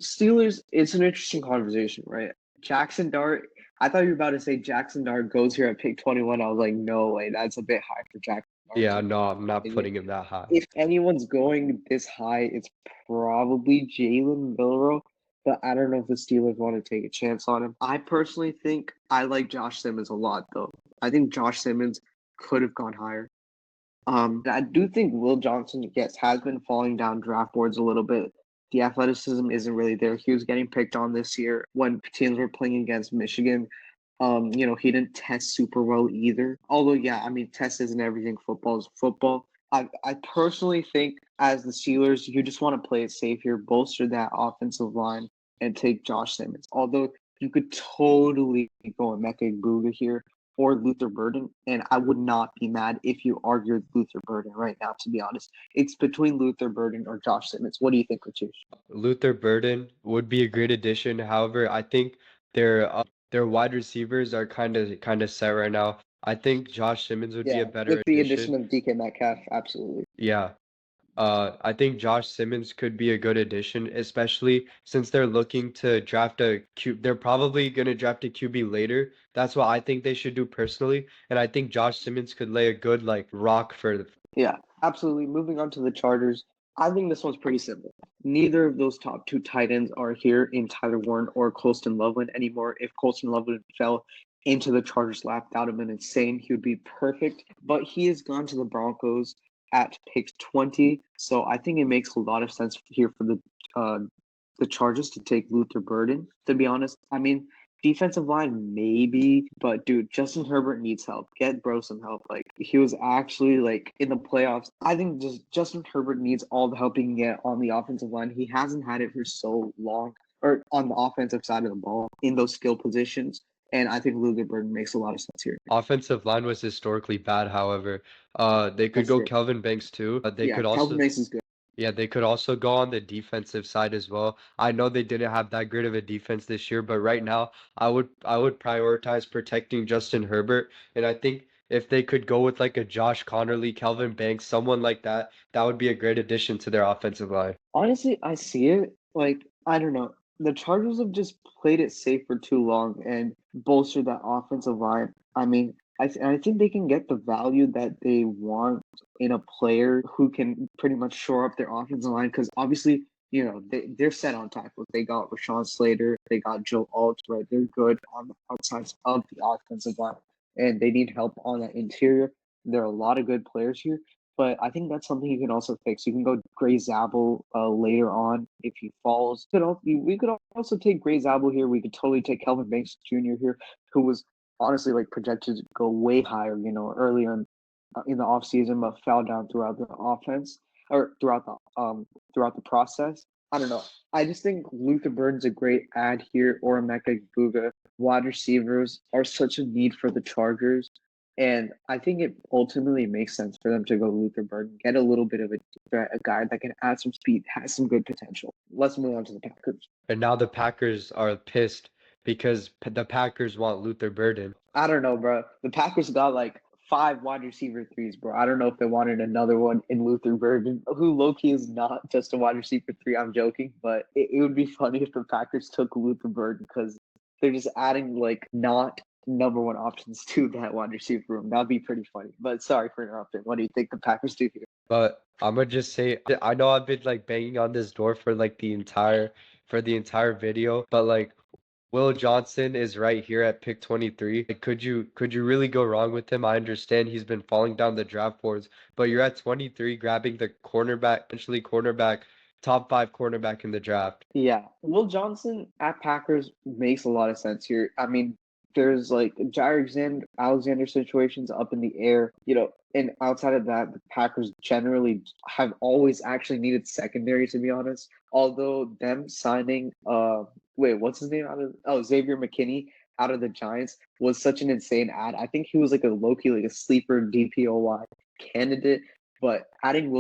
Steelers, it's an interesting conversation, right? Jackson Dart, I thought you were about to say Jackson Dart goes here at pick 21. I was like, no way, that's a bit high for Jackson Dart, Yeah, to no, I'm not opinion. putting him that high. If anyone's going this high, it's probably Jalen Milroe, but I don't know if the Steelers want to take a chance on him. I personally think I like Josh Simmons a lot, though. I think Josh Simmons could have gone higher. I do think Will Johnson, yes, has been falling down draft boards a little bit. The athleticism isn't really there. He was getting picked on this year when teams were playing against Michigan. He didn't test super well either. Although, yeah, I mean, test isn't everything. Football is football. I personally think as the Steelers, you just want to play it safe here, bolster that offensive line, and take Josh Simmons. Although you could totally go with Mecca Booga here or Luther Burden, and I would not be mad if you argued Luther Burden right now, to be honest. It's between Luther Burden or Josh Simmons. What do you think, Ratush? Luther Burden would be a great addition. However, I think their wide receivers are kind of set right now. I think Josh Simmons would be Yeah, a better with the addition addition. of DK Metcalf, absolutely. Yeah. I think Josh Simmons could be a good addition, especially since they're looking to draft a Q. They're probably going to draft a QB later. That's what I think they should do personally. And I think Josh Simmons could lay a good like rock for. Yeah, absolutely. Moving on to the Chargers, I think this one's pretty simple. Neither of those top two tight ends are here in Tyler Warren or Colston Loveland anymore. If Colston Loveland fell into the Chargers' lap, that would have been insane. He would be perfect. But he has gone to the Broncos at pick 20. So I think it makes a lot of sense here for the Chargers to take Luther Burden, to be honest. I mean, defensive line, maybe, but dude, Justin Herbert needs help. Get bro some help. Like he was actually like in the playoffs. I think just Justin Herbert needs all the help he can get on the offensive line. He hasn't had it for so long, or on the offensive side of the ball in those skill positions. And I think Luther Burden makes a lot of sense here. Offensive line was historically bad, however. They could That's go true. Kelvin Banks too. Yeah, Calvin Banks is good. Yeah, they could also go on the defensive side as well. I know they didn't have that great of a defense this year, but right now I would prioritize protecting Justin Herbert. And I think if they could go with like a Josh Connerly, Kelvin Banks, someone like that, that would be a great addition to their offensive line. Honestly, I see it. Like, I don't know. The Chargers have just played it safe for too long and bolstered that offensive line. I mean, I think they can get the value that they want in a player who can pretty much shore up their offensive line because obviously, they're set on tackles. They got Rashawn Slater, they got Joe Alt, right? They're good on the outsides of the offensive line, and they need help on that interior. There are a lot of good players here. But I think that's something you can also fix. You can go Gray Zabel later on if he falls. We could also take Gray Zabel here. We could totally take Kelvin Banks Jr. here, who was honestly like projected to go way higher, earlier in the offseason, but fell down throughout the offense or throughout the process. I don't know. I just think Luther Burden's a great add here, or Emeka Buga. Wide receivers are such a need for the Chargers. And I think it ultimately makes sense for them to go Luther Burden, get a little bit of a guy that can add some speed, has some good potential. Let's move on to the Packers. And now the Packers are pissed because the Packers want Luther Burden. I don't know, bro. The Packers got like 5 wide receiver 3s, bro. I don't know if they wanted another one in Luther Burden, who low-key is not just a wide receiver 3. I'm joking, but it would be funny if the Packers took Luther Burden because they're just adding like not number one options to that wide receiver room. That'd be pretty funny. But sorry for interrupting. What do you think the Packers do here? But I'm gonna just say, I know I've been like banging on this door for like the entire video, but like Will Johnson is right here at pick 23. Like, could you really go wrong with him? I understand he's been falling down the draft boards, but you're at 23 grabbing the cornerback, potentially cornerback, top 5 cornerback in the draft. Yeah, Will Johnson at Packers makes a lot of sense here. I mean, there's like Alexander situations up in the air, and outside of that, the Packers generally have always actually needed secondary, to be honest. Although them signing what's his name Xavier McKinney out of the Giants was such an insane ad. I think he was like a low-key, like a sleeper DPOY candidate, but adding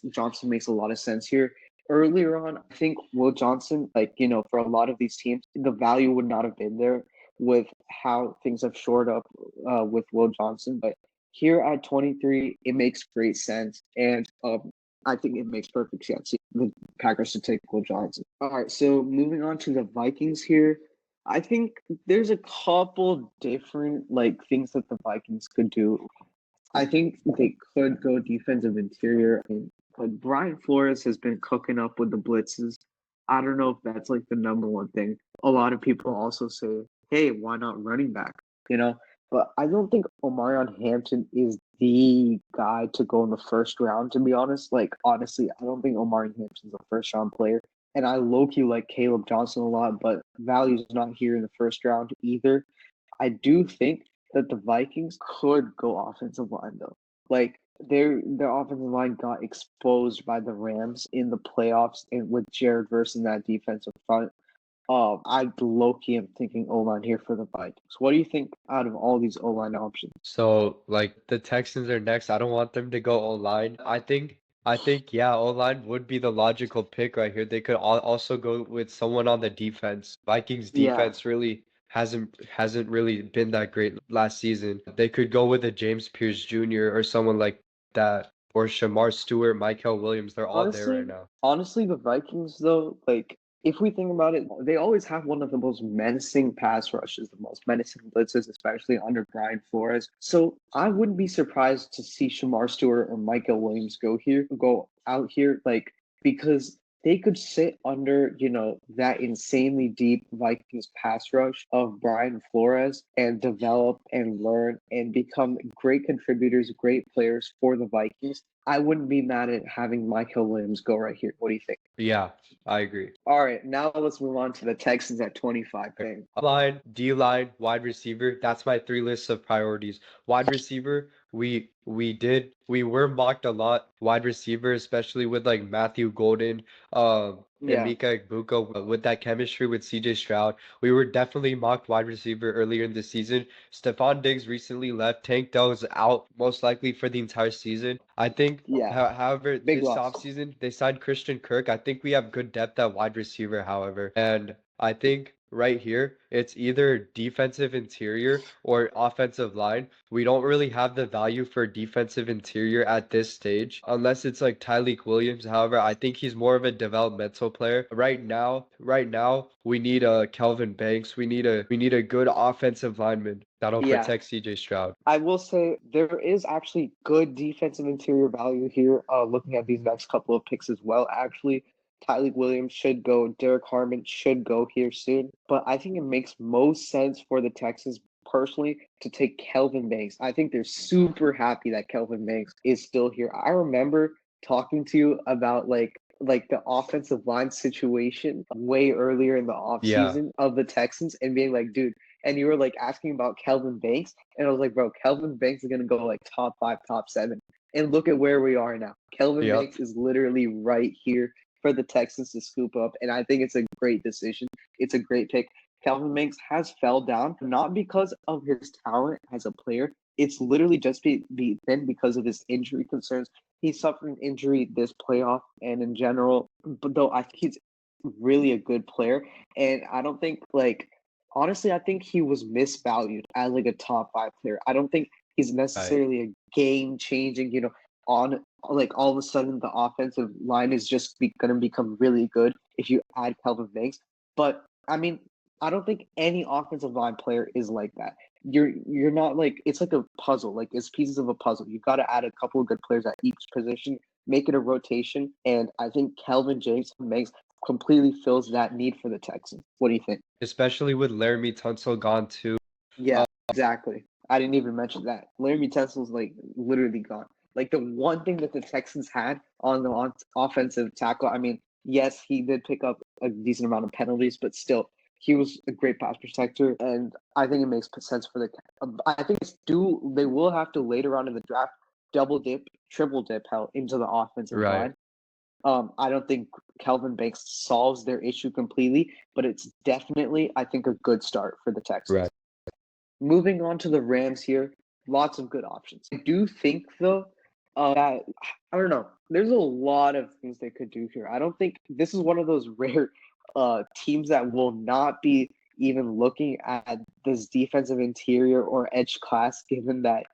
Johnson makes a lot of sense here. Earlier on, I think Will Johnson, for a lot of these teams, the value would not have been there with how things have shored up with Will Johnson. But here at 23, it makes great sense. And I think it makes perfect sense the Packers to take Will Johnson. All right, so moving on to the Vikings here. I think there's a couple different things that the Vikings could do. I think they could go defensive interior. But Brian Flores has been cooking up with the blitzes. I don't know if that's like the number one thing. A lot of people also say, hey, why not running back? But I don't think Omarion Hampton is the guy to go in the first round, to be honest. Honestly, I don't think Omarion Hampton's a first round player. And I low-key like Caleb Johnson a lot, but value's not here in the first round either. I do think that the Vikings could go offensive line though. Their offensive line got exposed by the Rams in the playoffs, and with Jared Verse in that defensive front. I low-key am thinking O-line here for the Vikings. What do you think out of all these O-line options? So like the Texans are next. I don't want them to go O-line. I think yeah, O-line would be the logical pick right here. They could also go with someone on the defense. Vikings Yeah, defense really hasn't really been that great last season. They could go with a James Pierce Jr. or someone like that, or Shamar Stewart, Michael Williams. They're all there right honestly, now. honestly, the Vikings though, if we think about it, they always have one of the most menacing pass rushes, the most menacing blitzes, especially under Brian Flores. So I wouldn't be surprised to see Shamar Stewart or Michael Williams go out here, because they could sit under, that insanely deep Vikings pass rush of Brian Flores and develop and learn and become great contributors, great players for the Vikings. I wouldn't be mad at having Michael Williams go right here. What do you think? Yeah, I agree. All right, now let's move on to the Texans at 25 thing. Line, D line, wide receiver. That's my 3 lists of priorities. Wide receiver, we were mocked a lot. Wide receiver, especially with like Matthew Golden, and Yeah, Mika Egbuka with that chemistry with CJ Stroud. We were definitely mocked wide receiver earlier in the season. Stephon Diggs recently left. Tank Dell is out most likely for the entire season. I think, yeah, however, big this loss. offseason they signed Christian Kirk. I think we have good depth at wide receiver, however, and I think right here it's either defensive interior or offensive line. We don't really have the value for defensive interior at this stage unless it's like Tyleek Williams. However, I think he's more of a developmental player. Right now, we need a Kelvin Banks. We need a good offensive lineman that'll Yeah, protect CJ Stroud. I will say there is actually good defensive interior value here. Looking at these next couple of picks as well, actually, Tyleek Williams should go. Derek Harmon should go here soon. But I think it makes most sense for the Texans personally to take Kelvin Banks. I think they're super happy that Kelvin Banks is still here. I remember talking to you about the offensive line situation way earlier in the Yeah. offseason of the Texans and being like, dude, and you were like asking about Kelvin Banks, and I was like, bro, Kelvin Banks is gonna go like top 5, top 7. And look at where we are now. Kelvin Yep. Banks is literally right here for the Texans to scoop up, and I think it's a great decision. It's a great pick. Kelvin Banks has fell down, not because of his talent as a player. It's literally just been because of his injury concerns. He suffered an injury this playoff and in general, but though I think he's really a good player. And I don't think like honestly, I think he was misvalued as like a top 5 player. I don't think he's Right. necessarily a game changing, on like all of a sudden the offensive line is just going to become really good if you add Kelvin Banks. But I mean, I don't think any offensive line player is like that. You're not like it's like a puzzle, like it's pieces of a puzzle. You got to add a couple of good players at each position, make it a rotation, and I think Kelvin James makes completely fills that need for the Texans. What do you think? Especially with Laramie Tunsil gone too. Yeah, exactly. I didn't even mention that. Laramie Tunsil's like literally gone. Like the one thing that the Texans had on the offensive tackle. I mean, yes, he did pick up a decent amount of penalties, but still, he was a great pass protector, and I think it makes sense for the. I think they will have to later on in the draft double dip, triple dip hell into the offensive Right. line. I don't think Kelvin Banks solves their issue completely, but it's definitely, I think, a good start for the Texans. Right. Moving on to the Rams here, lots of good options. I do think though that I don't know. There's a lot of things they could do here. I don't think this is one of those rare teams that will not be even looking at this defensive interior or edge class, given that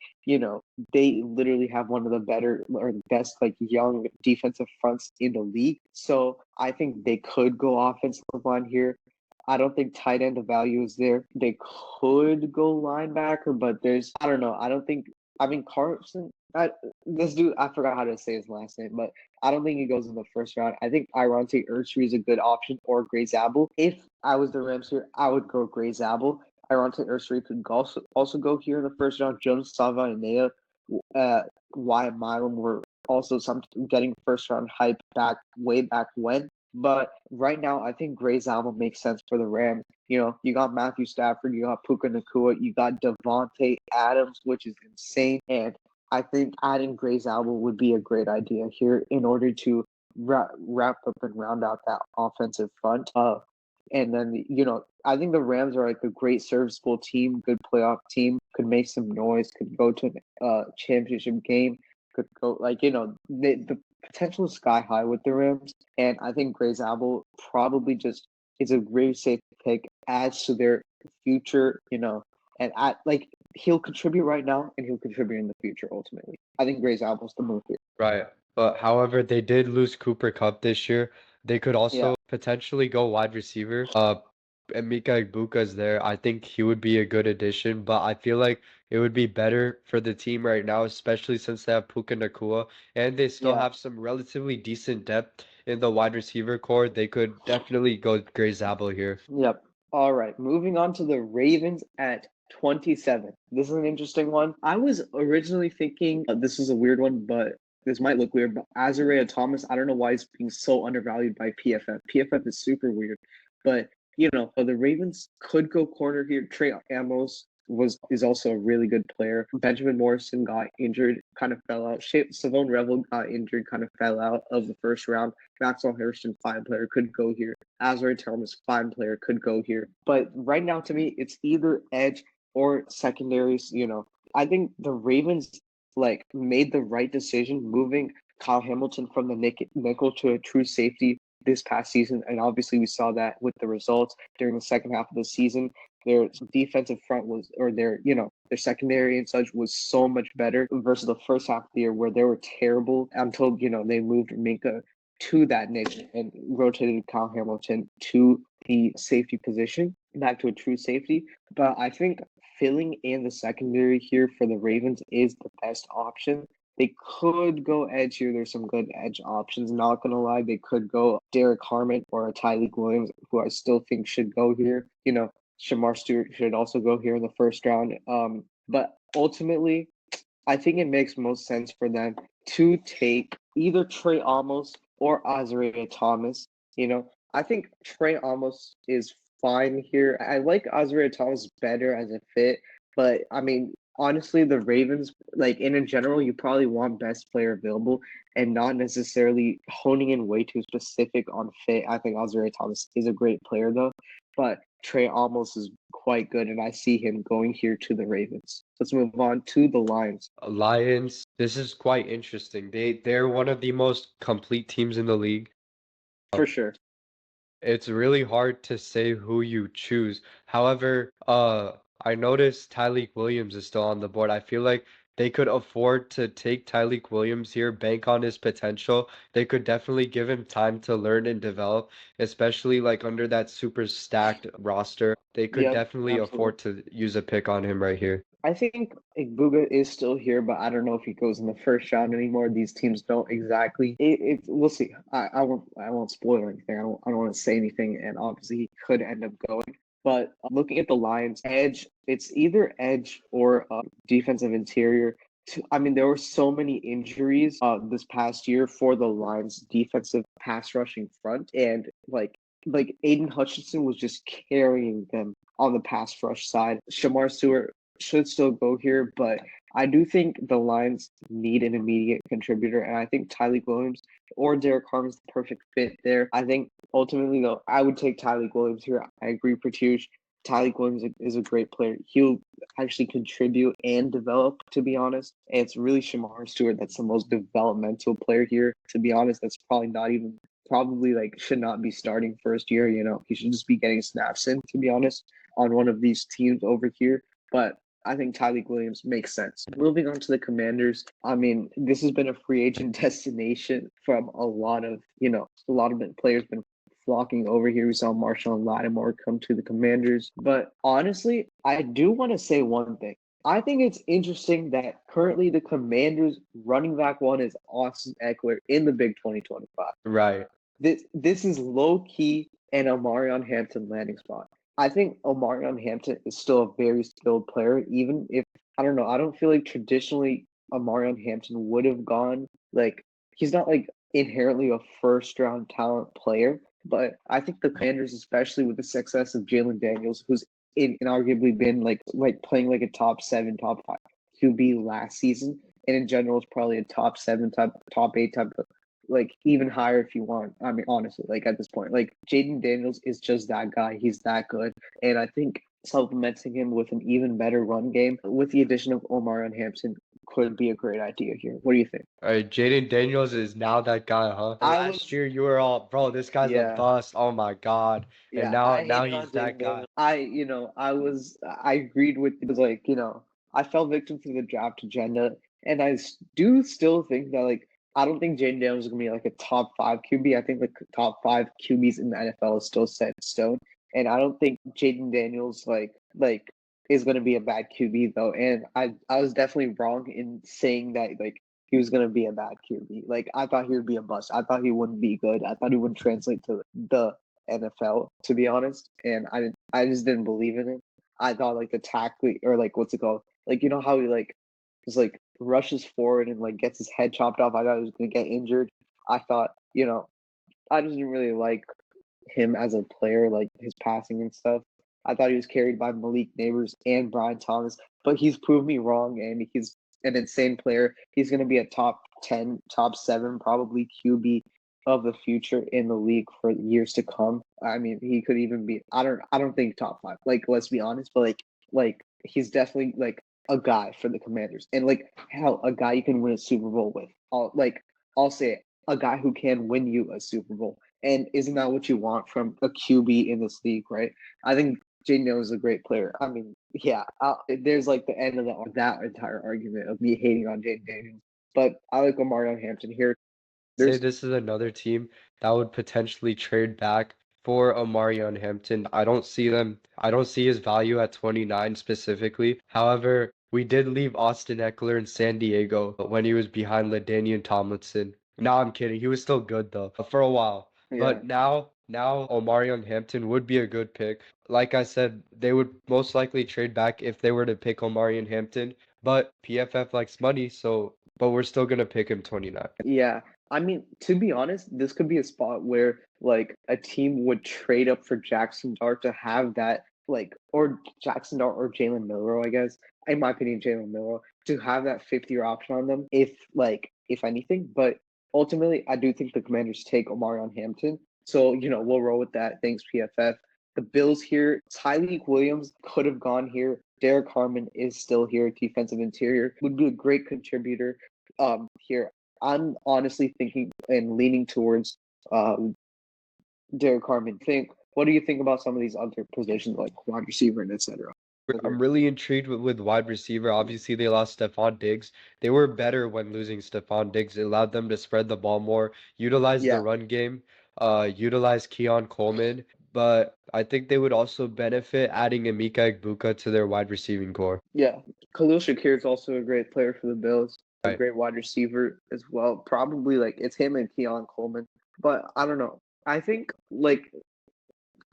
they literally have one of the better or best like young defensive fronts in the league. So I think they could go offensive line here. I don't think tight end the value is there. They could go linebacker, but I don't know. I don't think I mean Carson. This dude, I forgot how to say his last name, but I don't think he goes in the first round. I think Ironte Urchery is a good option or Gray Zabel. If I was the Rams here, I would go Gray Zabel. Ironte Urchery could also go here in the first round. Jonas Sava and Nea, Wyatt Milam were also some getting first round hype way back when. But right now, I think Gray's album makes sense for the Rams. You got Matthew Stafford, you got Puka Nakua, you got Devontae Adams, which is insane. And I think adding Gray's album would be a great idea here in order to wrap up and round out that offensive front. And then, I think the Rams are like a great serviceable team, good playoff team, could make some noise, could go to a championship game, could go the potential is sky high with the Rams. And I think Gray's Apple probably just is a very safe pick, adds to their future, and he'll contribute right now and he'll contribute in the future ultimately. I think Gray's Apple's the move here. Right. But however, they did lose Cooper Kupp this year. They could Yeah. also potentially go wide receiver. Emeka Egbuka's there. I think he would be a good addition, but I feel like it would be better for the team right now, especially since they have Puka Nakua and they still Yeah. have some relatively decent depth in the wide receiver core. They could definitely go Gray Zabel here. Yep. All right. Moving on to the Ravens at 27. This is an interesting one. I was originally thinking this is a weird one, but this might look weird. But Azariah Thomas, I don't know why he's being so undervalued by PFF. PFF is super weird, but the Ravens could go corner here. Trey Amos is also a really good player. Benjamin Morrison got injured, kind of fell out. Savone Revel got injured, kind of fell out of the first round. Maxwell Harrison, fine player, could go here. Azariah Thomas, fine player, could go here. But right now, to me, it's either edge or secondaries. I think the Ravens made the right decision moving Kyle Hamilton from the nickel to a true safety this past season, and obviously we saw that with the results during the second half of the season. Their defensive front their secondary and such was so much better versus the first half of the year where they were terrible until they moved Minka to that niche and rotated Kyle Hamilton to the safety position back to a true safety. But I think filling in the secondary here for the Ravens is the best option. They could go edge here. There's some good edge options. Not gonna lie, they could go Derek Harmon or a Tyreek Williams, who I still think should go here. Shamar Stewart should also go here in the first round. But ultimately, I think it makes most sense for them to take either Trey Amos or Azariah Thomas. I think Trey Amos is fine here. I like Isaiah Thomas better as a fit, but I mean, honestly, the Ravens, like in a general, you probably want best player available and not necessarily honing in way too specific on fit. I think Isaiah Thomas is a great player though, but Trey almost is quite good, and I see him going here to the Ravens. Let's move on to the Lions. Lions, this is quite interesting. They're one of the most complete teams in the league. For sure. It's really hard to say who you choose. However, I noticed Tyleik Williams is still on the board. I feel like they could afford to take Tyleik Williams here, bank on his potential. They could definitely give him time to learn and develop, especially like under that super stacked roster. They could Yep, definitely absolutely. afford to use a pick on him right here. I think Igbuga is still here, but I don't know if he goes in the first round anymore. These teams don't exactly. We'll see. I won't spoil anything. I don't want to say anything, and obviously he could end up going. But looking at the Lions, edge, it's either edge or defensive interior. I mean, there were so many injuries this past year for the Lions' defensive pass rushing front, and like Aiden Hutchinson was just carrying them on the pass rush side. Shamar Stewart should still go here, but I do think the Lions need an immediate contributor, and I think Tyleik Williams or Derek Carr is the perfect fit there. I think ultimately, though, I would take Tyleik Williams here. I agree, Pratush. Tyleik Williams is a great player. He'll actually contribute and develop, to be honest. And it's really Shamar Stewart that's the most developmental player here. To be honest, that's probably not even probably like should not be starting first year. He should just be getting snaps in, to be honest, on one of these teams over here. But I think Tyleik Williams makes sense. Moving on to the Commanders, I mean, this has been a free agent destination from a lot of players been flocking over here. We saw Marshawn Lattimore come to the Commanders. But honestly, I do want to say one thing. I think it's interesting that currently the Commanders running back one is Austin Eckler in the Big 2025. Right. This is low key an Omarion Hampton landing spot. I think Omarion Hampton is still a very skilled player, even if I don't know. I don't feel like traditionally Omarion Hampton would have gone like he's not like inherently a first round talent player, but I think the Commanders, especially with the success of Jalen Daniels, who's inarguably been like playing like a top 7, top 5 QB last season, and in general is probably a top 7, top 8 type of like even higher if you want. I mean, honestly, like at this point, like Jaden Daniels is just that guy. He's that good, and I think supplementing him with an even better run game with the addition of Omar and Hampton could be a great idea here. What do you think? All right, Jaden Daniels is now that guy, huh? I Last was, year you were all, bro, this guy's a yeah, bust. Oh my God. And yeah. now I now hated on he's that Jaden guy. Daniels. I agreed with it was like I fell victim to the draft agenda, and do still think that like I don't think Jaden Daniels is gonna be like a top 5 QB. I think the top 5 QBs in the NFL is still set in stone, and I don't think Jaden Daniels like is gonna be a bad QB though. And I was definitely wrong in saying that like he was gonna be a bad QB. Like I thought he would be a bust. I thought he wouldn't be good. I thought he wouldn't translate to the NFL, to be honest. And I just didn't believe in him. I thought like the tackle or like what's it called? Like how he like just like rushes forward and like gets his head chopped off. I thought he was gonna get injured. I thought, I just didn't really like him as a player, like his passing and stuff. I thought he was carried by Malik Neighbors and Brian Thomas, but he's proved me wrong, and he's an insane player. He's going to be a top 10, top 7, probably QB of the future in the league for years to come. I mean, he could even be. I don't think top 5. Like, let's be honest, but like he's definitely like a guy for the Commanders, and like hell, a guy you can win a Super Bowl with. I'll say it, a guy who can win you a Super Bowl. And isn't that what you want from a QB in this league, right? I think Jaden Daniels is a great player. I mean, yeah, there's like the end of that entire argument of me hating on Jaden Daniels. But I like Omarion Hampton here. Say There's this is another team that would potentially trade back for Omarion Hampton. I don't see his value at 29 specifically. However, we did leave Austin Eckler in San Diego when he was behind LaDainian Tomlinson. No, I'm kidding. He was still good though for a while. yeah, But now Omarion Hampton would be a good pick. Like I said, they would most likely trade back if they were to pick Omarion Hampton. But PFF likes money, so but we're still gonna pick him 29. yeah. I mean, to be honest, this could be a spot where like a team would trade up for Jackson Dart to have that like or Jackson Dart or Jalen Milroe, I guess. In my opinion, Jalen Milroe to have that 50-year option on them if anything. But ultimately I do think the Commanders take Omarion Hampton. So, we'll roll with that. Thanks, PFF. The Bills here, Tyleek Williams could have gone here. Derek Harmon is still here, defensive interior, would be a great contributor here. I'm honestly thinking and leaning towards Derek Harmon. What do you think about some of these other positions like wide receiver and etc.? I'm really intrigued with wide receiver. Obviously, they lost Stephon Diggs. They were better when losing Stephon Diggs. It allowed them to spread the ball more, utilize the Yeah, run game, utilize Keon Coleman. But I think they would also benefit adding Emeka Egbuka to their wide receiving core. yeah. Khalil Shakir is also a great player for the Bills, a Right. great wide receiver as well. Probably like it's him and Keon Coleman, but I don't know. I think like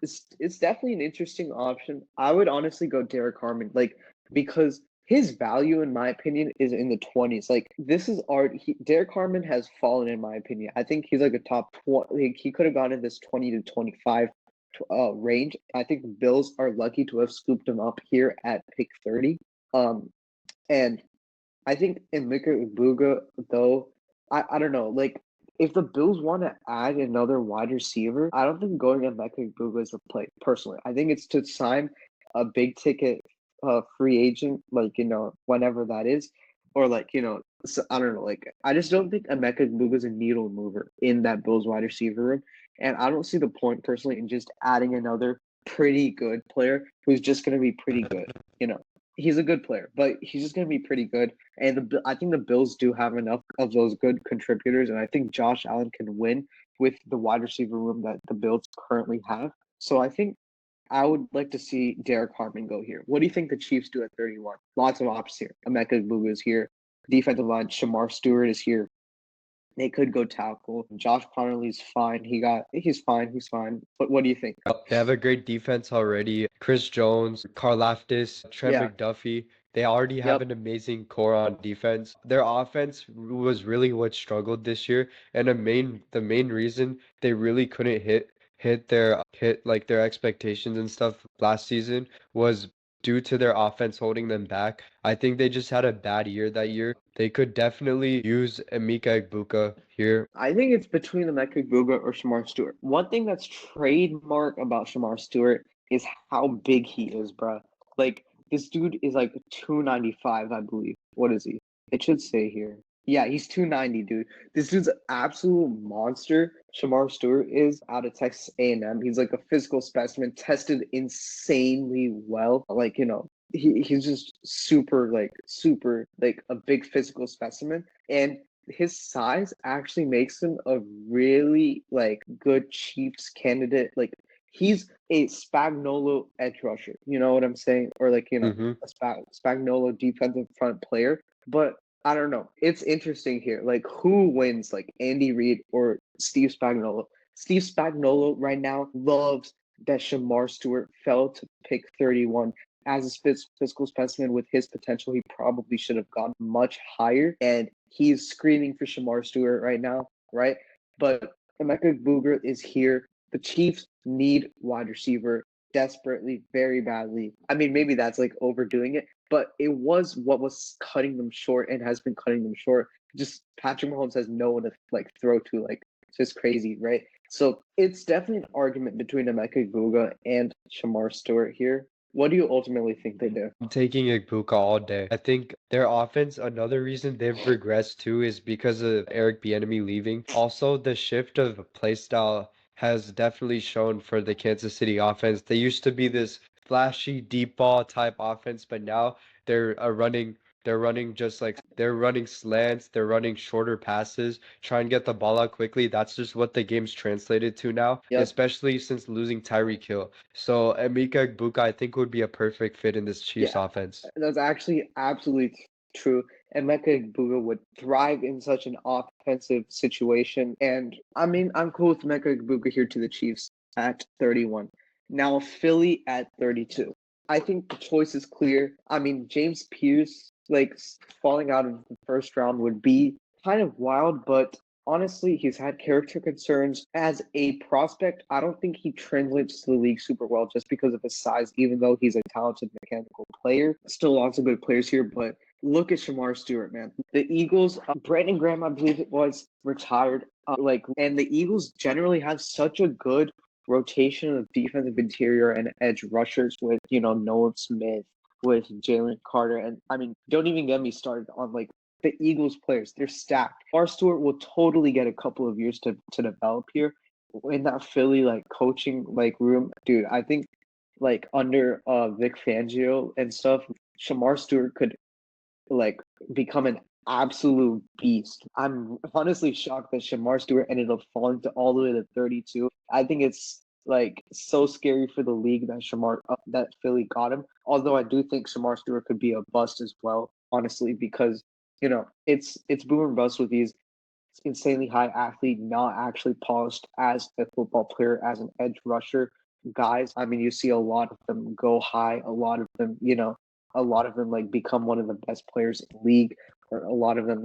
it's definitely an interesting option. I would honestly go Derek Harmon, like because his value, in my opinion, is in the 20s. Like this is art. Derek Harmon has fallen, in my opinion. I think he's like a top 20. Like, he could have gone in this 20 to 25 range. I think the Bills are lucky to have scooped him up here at pick 30. And I think Emeka Egbuka, though, I don't know. Like, if the Bills want to add another wide receiver, I don't think going Emeka Egbuka is the play. Personally, I think it's to sign a big ticket free agent, like whenever that is, or like so, I don't know. Like, I just don't think Emeka Egbuka is a needle mover in that Bills wide receiver room, and I don't see the point personally in just adding another pretty good player who's just going to be pretty good. You know, he's a good player, but he's just going to be pretty good. And I think the Bills do have enough of those good contributors, and I think Josh Allen can win with the wide receiver room that the Bills currently have. So I think I would like to see Derek Harmon go here. What do you think the Chiefs do at 31? Lots of options here. Emeka Egbuka is here. Defensive line, Shamar Stewart is here. They could go tackle. Josh Connerly's fine. He's fine. He's fine. But what do you think? They have a great defense already. Chris Jones, Karlaftis, Trent Yeah. McDuffie. They already have Yep. an amazing core on defense. Their offense was really what struggled this year, and the main reason they really couldn't hit their expectations and stuff last season was due to their offense holding them back. I think they just had a bad year that year. They could definitely use Emeka Egbuka here. I think it's between the Emeka Egbuka or Shamar Stewart. One thing that's trademark about Shamar Stewart is how big he is, bro. Like this dude is like 295, I believe. What is he? It should say here. Yeah, he's 290, dude. This dude's an absolute monster. Shamar Stewart is out of Texas A&M. He's like a physical specimen, tested insanely well. Like, he's just super like a big physical specimen. And his size actually makes him a really like good Chiefs candidate. Like he's a Spagnolo edge rusher. You know what I'm saying? Or like Hmm. a Spagnolo defensive front player. But I don't know. It's interesting here. Like who wins? Like Andy Reid or Steve Spagnolo? Steve Spagnolo right now loves that Shamar Stewart fell to pick 31 as a physical specimen with his potential. He probably should have gone much higher, and he's screaming for Shamar Stewart right now, right? But Emeka Booger is here. The Chiefs need wide receiver desperately, very badly. I mean, maybe that's like overdoing it, but it was what was cutting them short and has been cutting them short. Just Patrick Mahomes has no one to like throw to, like it's just crazy, right? So it's definitely an argument between Emeka Booga and Shamar Stewart here. What do you ultimately think they do? I'm taking Ibuka all day. I think their offense, another reason they've regressed too is because of Eric Bieniemy leaving. Also, the shift of play style has definitely shown for the Kansas City offense. They used to be this flashy deep ball type offense, but now they're running just like they're running slants, they're running shorter passes, try and get the ball out quickly. That's just what the game's translated to now, Yep. especially since losing Tyreek Hill. So Emeka Egbuka, I think, would be a perfect fit in this Chiefs Yeah, offense. that's actually absolutely true. And Mecca Booga would thrive in such an offensive situation. And I mean, I'm cool with Mecca Booga here to the Chiefs at 31. Now, Philly at 32. I think the choice is clear. I mean, James Pierce, like falling out of the first round would be kind of wild, but honestly, he's had character concerns. As a prospect, I don't think he translates to the league super well just because of his size, even though he's a talented mechanical player. Still lots of good players here, but look at Shamar Stewart, man. The Eagles, Brandon Graham, I believe it was, retired. And the Eagles generally have such a good rotation of defensive interior and edge rushers with, Nolan Smith, with Jalen Carter. And I mean, don't even get me started on like the Eagles players. They're stacked. R. Stewart will totally get a couple of years to develop here in that Philly like coaching like room. Dude, I think like under Vic Fangio and stuff, Shamar Stewart could like become an absolute beast. I'm honestly shocked that Shamar Stewart ended up falling to all the way to 32. I think it's like so scary for the league that that Philly got him. Although I do think Shamar Stewart could be a bust as well, honestly, because it's boom and bust with these insanely high athlete, not actually polished as a football player, as an edge rusher guys. I mean, you see a lot of them go high, a lot of them like become one of the best players in the league, or a lot of them,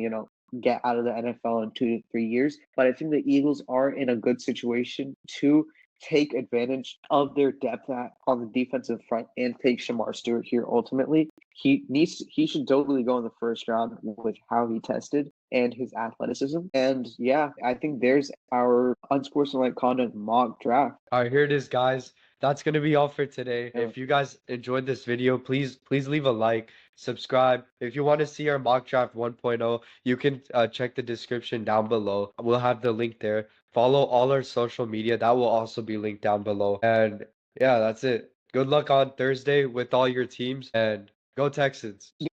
get out of the NFL in 2 to 3 years. But I think the Eagles are in a good situation to take advantage of their depth on the defensive front and take Shamar Stewart here ultimately. He should totally go in the first round with how he tested and his athleticism. And yeah, I think there's our unsportsmanlike conduct mock draft. All right, here it is, guys. That's gonna be all for today. Yeah. If you guys enjoyed this video, please leave a like, subscribe. If you want to see our mock draft 1.0, you can check the description down below. We'll have the link there. Follow all our social media. That will also be linked down below. And yeah, that's it. Good luck on Thursday with all your teams, and go Texans.